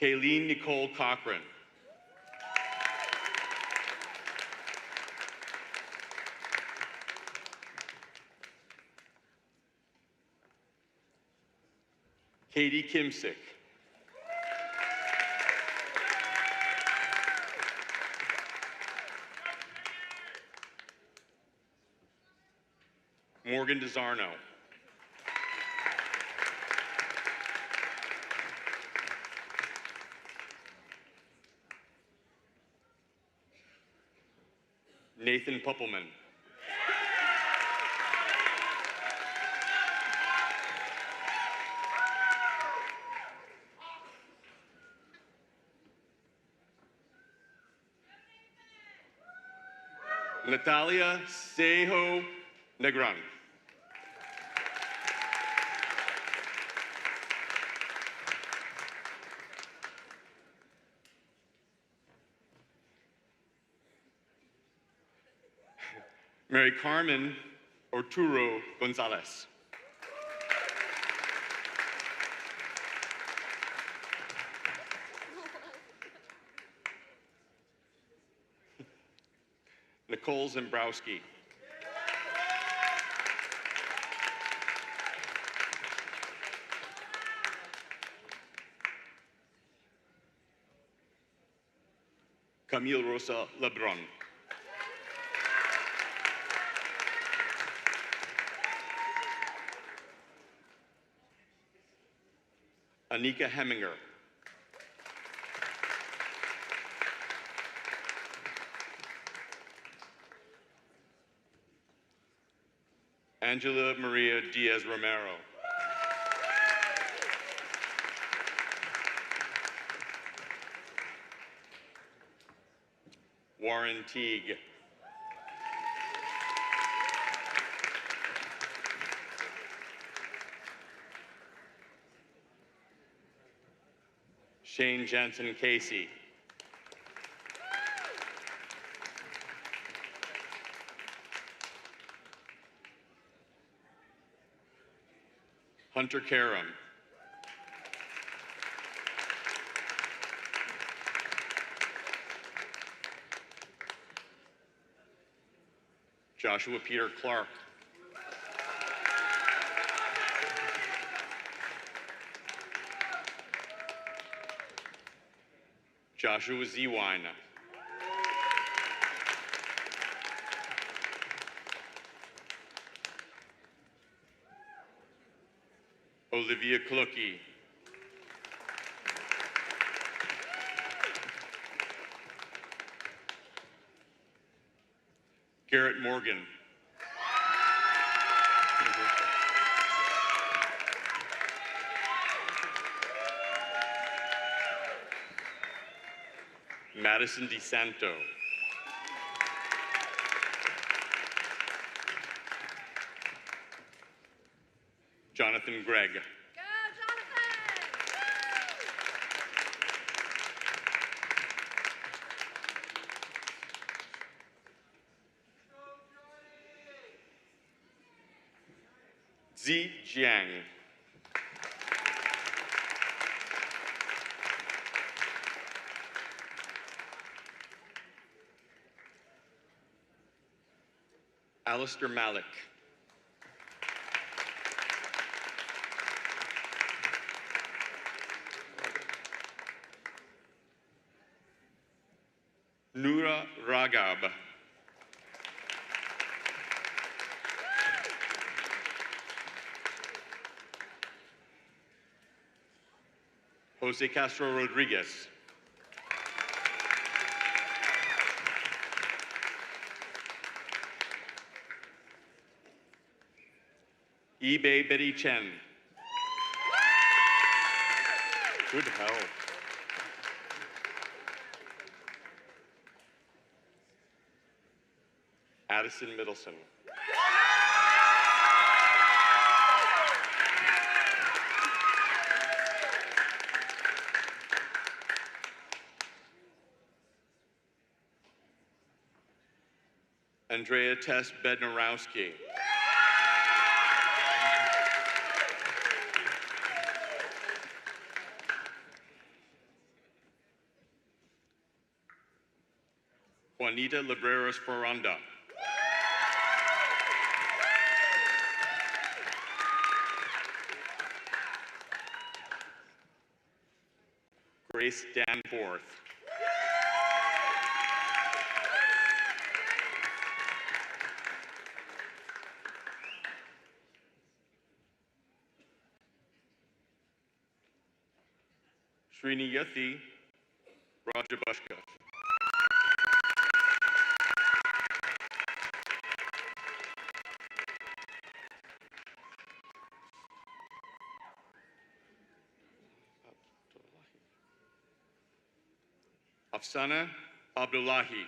Kayleen Nicole Cochran. Katie Kimsick. Morgan DeSarno. Nathan Puppelman. Natalia Sejo Negron. Mary Carmen Arturo Gonzalez. Nicole Zembrowski. Camille Rosa Lebron. Anika Heminger. Angela Maria Diaz Romero. Warren Teague. Shane Jansen Casey. Hunter Karam. Joshua Peter Clark. Joshua Zwine. Olivia Klucki. Garrett Morgan. Madison DeSanto. Jonathan Gregg. Zi Jiang. Alistair Malik. Noura Ragab. Jose Castro Rodriguez. Ebay Betty Chen. Good help. Addison Middleton. Andrea Tess Bednarowski. Juanita Libreros Ferranda. Grace Danforth. Srini Yathi Rajabushka. Afsana Abdullahi.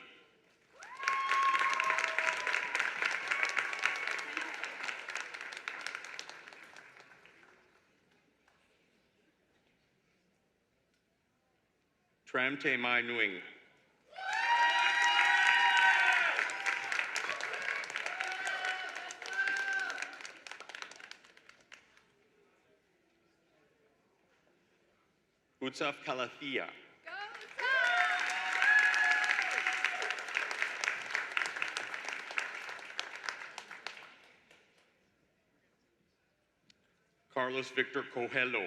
Tramte Mai Nguyen. Gutsaf Kalathia. Carlos Victor Coelho.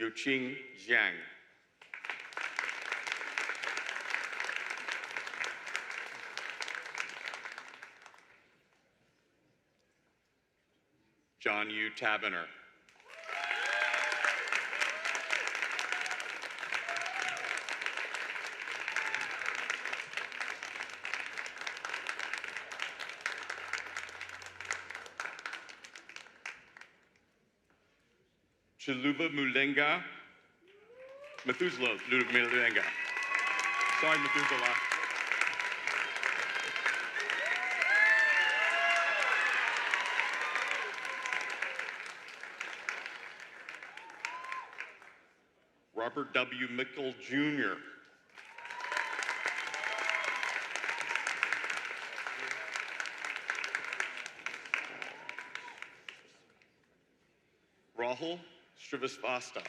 Yuqing Zhang. John Yu Taberner. Chiluba Mulenga. Methuselah Mulenga. Sorry, Methuselah. Robert W. Mickle, Jr. Rahul Srivastava.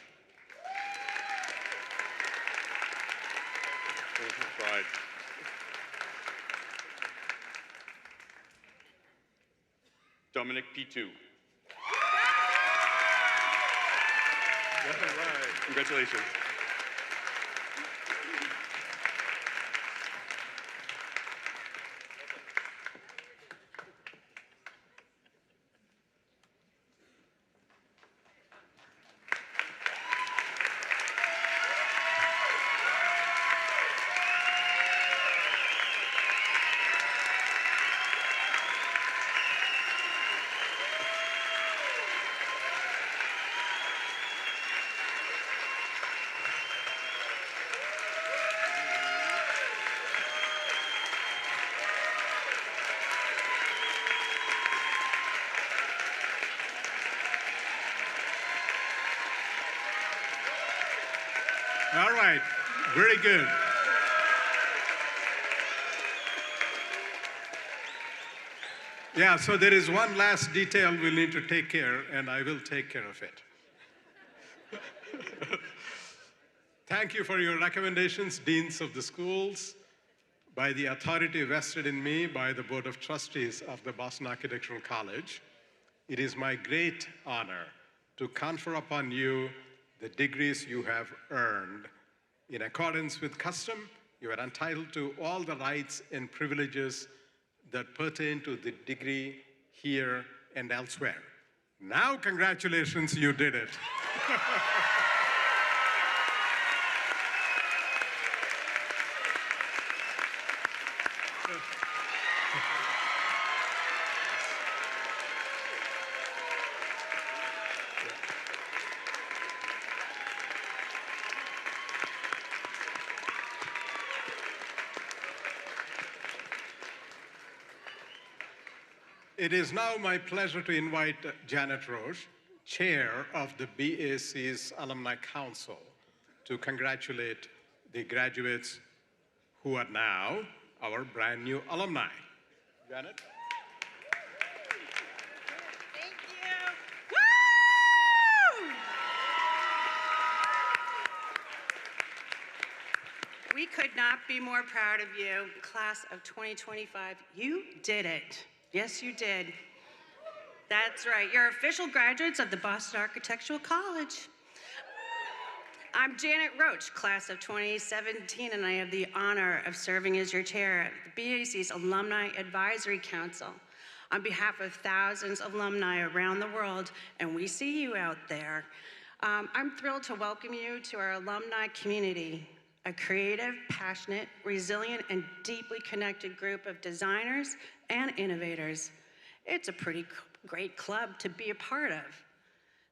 Pride. Dominic Pitu. All right. Congratulations. All right, very good. Yeah, so there is one last detail we'll need to take care, and I will take care of it. Thank you for your recommendations, deans of the schools, by the authority vested in me by the Board of Trustees of the Boston Architectural College. It is my great honor to confer upon you the degrees you have earned. In accordance with custom, you are entitled to all the rights and privileges that pertain to the degree here and elsewhere. Now, congratulations, you did it. It is now my pleasure to invite Janet Roche, Chair of the BAC's Alumni Council, to congratulate the graduates who are now our brand new alumni. Janet? Thank you. Woo! We could not be more proud of you, class of 2025. You did it. Yes, you did. That's right. You're official graduates of the Boston Architectural College. I'm Janet Roche, class of 2017, and I have the honor of serving as your chair at the BAC's Alumni Advisory Council. On behalf of thousands of alumni around the world, and we see you out there, I'm thrilled to welcome you to our alumni community, a creative, passionate, resilient, and deeply connected group of designers and innovators. It's a pretty great club to be a part of.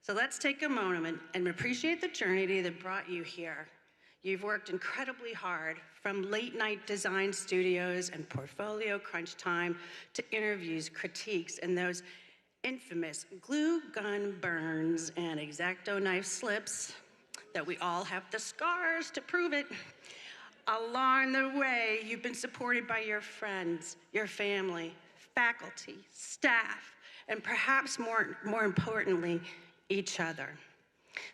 So let's take a moment and appreciate the journey that brought you here. You've worked incredibly hard, from late night design studios and portfolio crunch time to interviews, critiques, and those infamous glue gun burns and X-Acto knife slips that we all have the scars to prove it. Along the way, you've been supported by your friends, your family, faculty, staff, and perhaps more importantly, each other.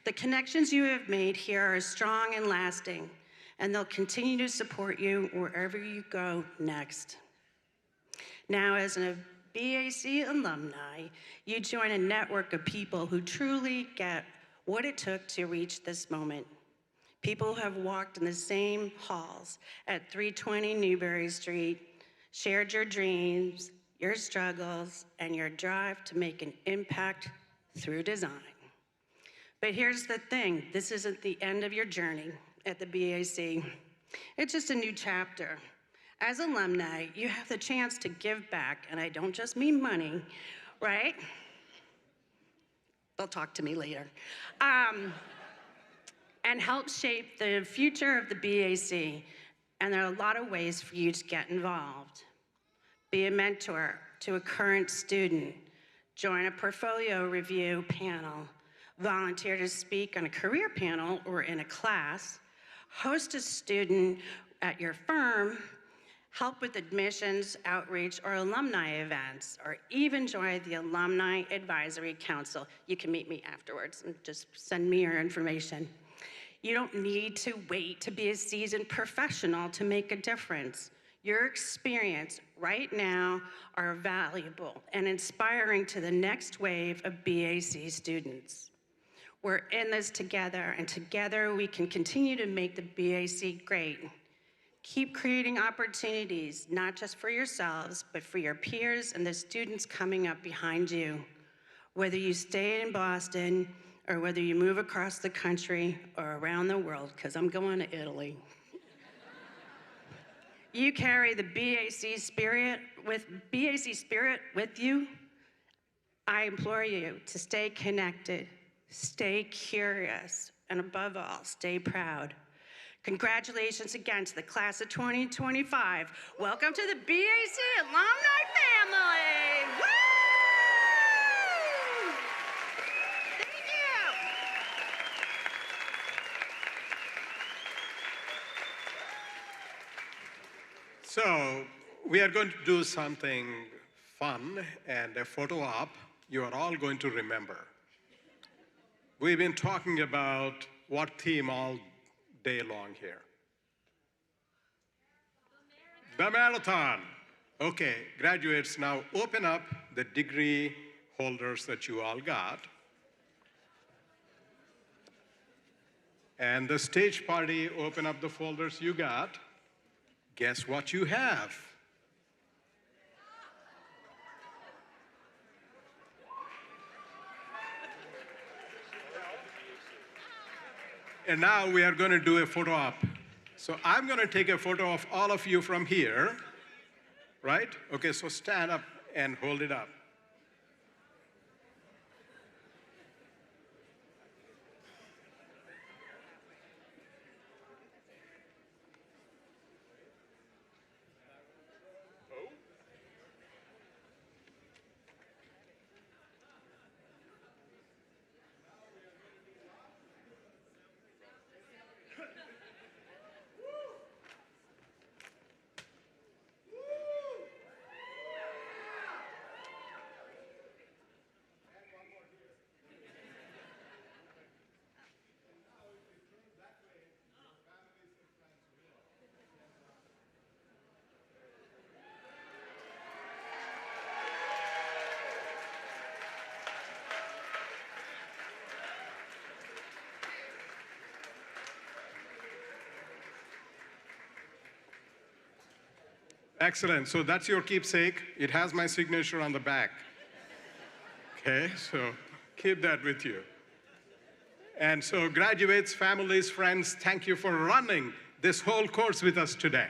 The connections you have made here are strong and lasting, and they'll continue to support you wherever you go next. Now, as a BAC alumni, you join a network of people who truly get what it took to reach this moment. People who have walked in the same halls at 320 Newbury Street, shared your dreams, your struggles, and your drive to make an impact through design. But here's the thing, this isn't the end of your journey at the BAC. It's just a new chapter. As alumni, you have the chance to give back, and I don't just mean money, right? They'll talk to me later. And help shape the future of the BAC. And there are a lot of ways for you to get involved. Be a mentor to a current student, join a portfolio review panel, volunteer to speak on a career panel or in a class, host a student at your firm, help with admissions, outreach, or alumni events, or even join the Alumni Advisory Council. You can meet me afterwards and just send me your information. You don't need to wait to be a seasoned professional to make a difference. Your experience right now are valuable and inspiring to the next wave of BAC students. We're in this together, and together we can continue to make the BAC great. Keep creating opportunities, not just for yourselves, but for your peers and the students coming up behind you. Whether you stay in Boston, or whether you move across the country or around the world, because I'm going to Italy. You carry the BAC spirit with you. I implore you to stay connected, stay curious, and above all, stay proud. Congratulations again to the class of 2025. Welcome to the BAC alumni family. Woo! So we are going to do something fun and a photo op you are all going to remember. We've been talking about what theme all day long here? The marathon. Okay, graduates, now open up the degree holders that you all got. And the stage party, open up the folders you got. Guess what you have? And now we are going to do a photo op. So I'm going to take a photo of all of you from here, right? Okay, so stand up and hold it up. Excellent, so that's your keepsake. It has my signature on the back. Okay, so keep that with you. And so graduates, families, friends, thank you for running this whole course with us today.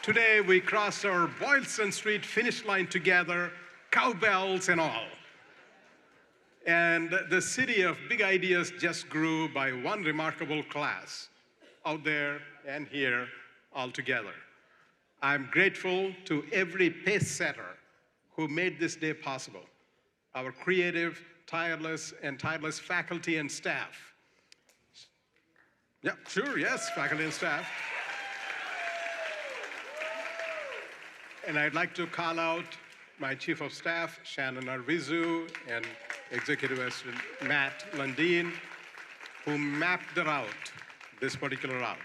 Today we crossed our Boylston Street finish line together, cowbells and all. And the city of big ideas just grew by one remarkable class, out there and here all together. I'm grateful to every pace setter who made this day possible, our creative, tireless faculty and staff. Yeah, sure, yes, faculty and staff. And I'd like to call out my Chief of Staff, Shannon Arvizu, and Executive Assistant Matt Lundin, who mapped the route, this particular route.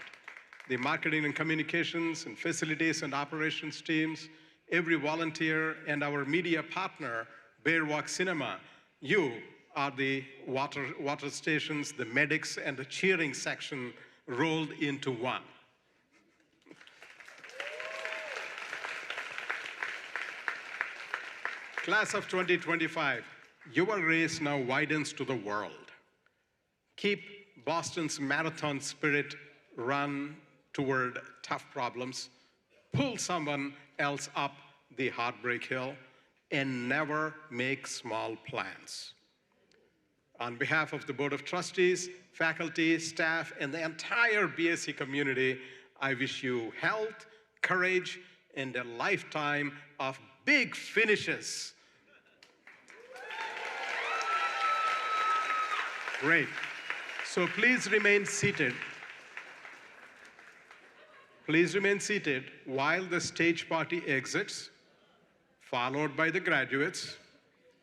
The marketing and communications and facilities and operations teams, every volunteer, and our media partner, Bear Walk Cinema. You are the water stations, the medics, and the cheering section rolled into one. Class of 2025, your race now widens to the world. Keep Boston's marathon spirit, run toward tough problems, pull someone else up the heartbreak hill, and never make small plans. On behalf of the Board of Trustees, faculty, staff, and the entire BAC community, I wish you health, courage, and a lifetime of big finishes. Great. So please remain seated. Please remain seated while the stage party exits, followed by the graduates,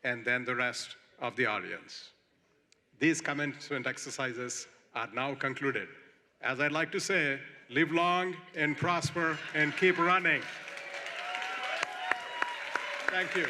and then the rest of the audience. These commencement exercises are now concluded. As I'd like to say, live long and prosper and keep running. Thank you.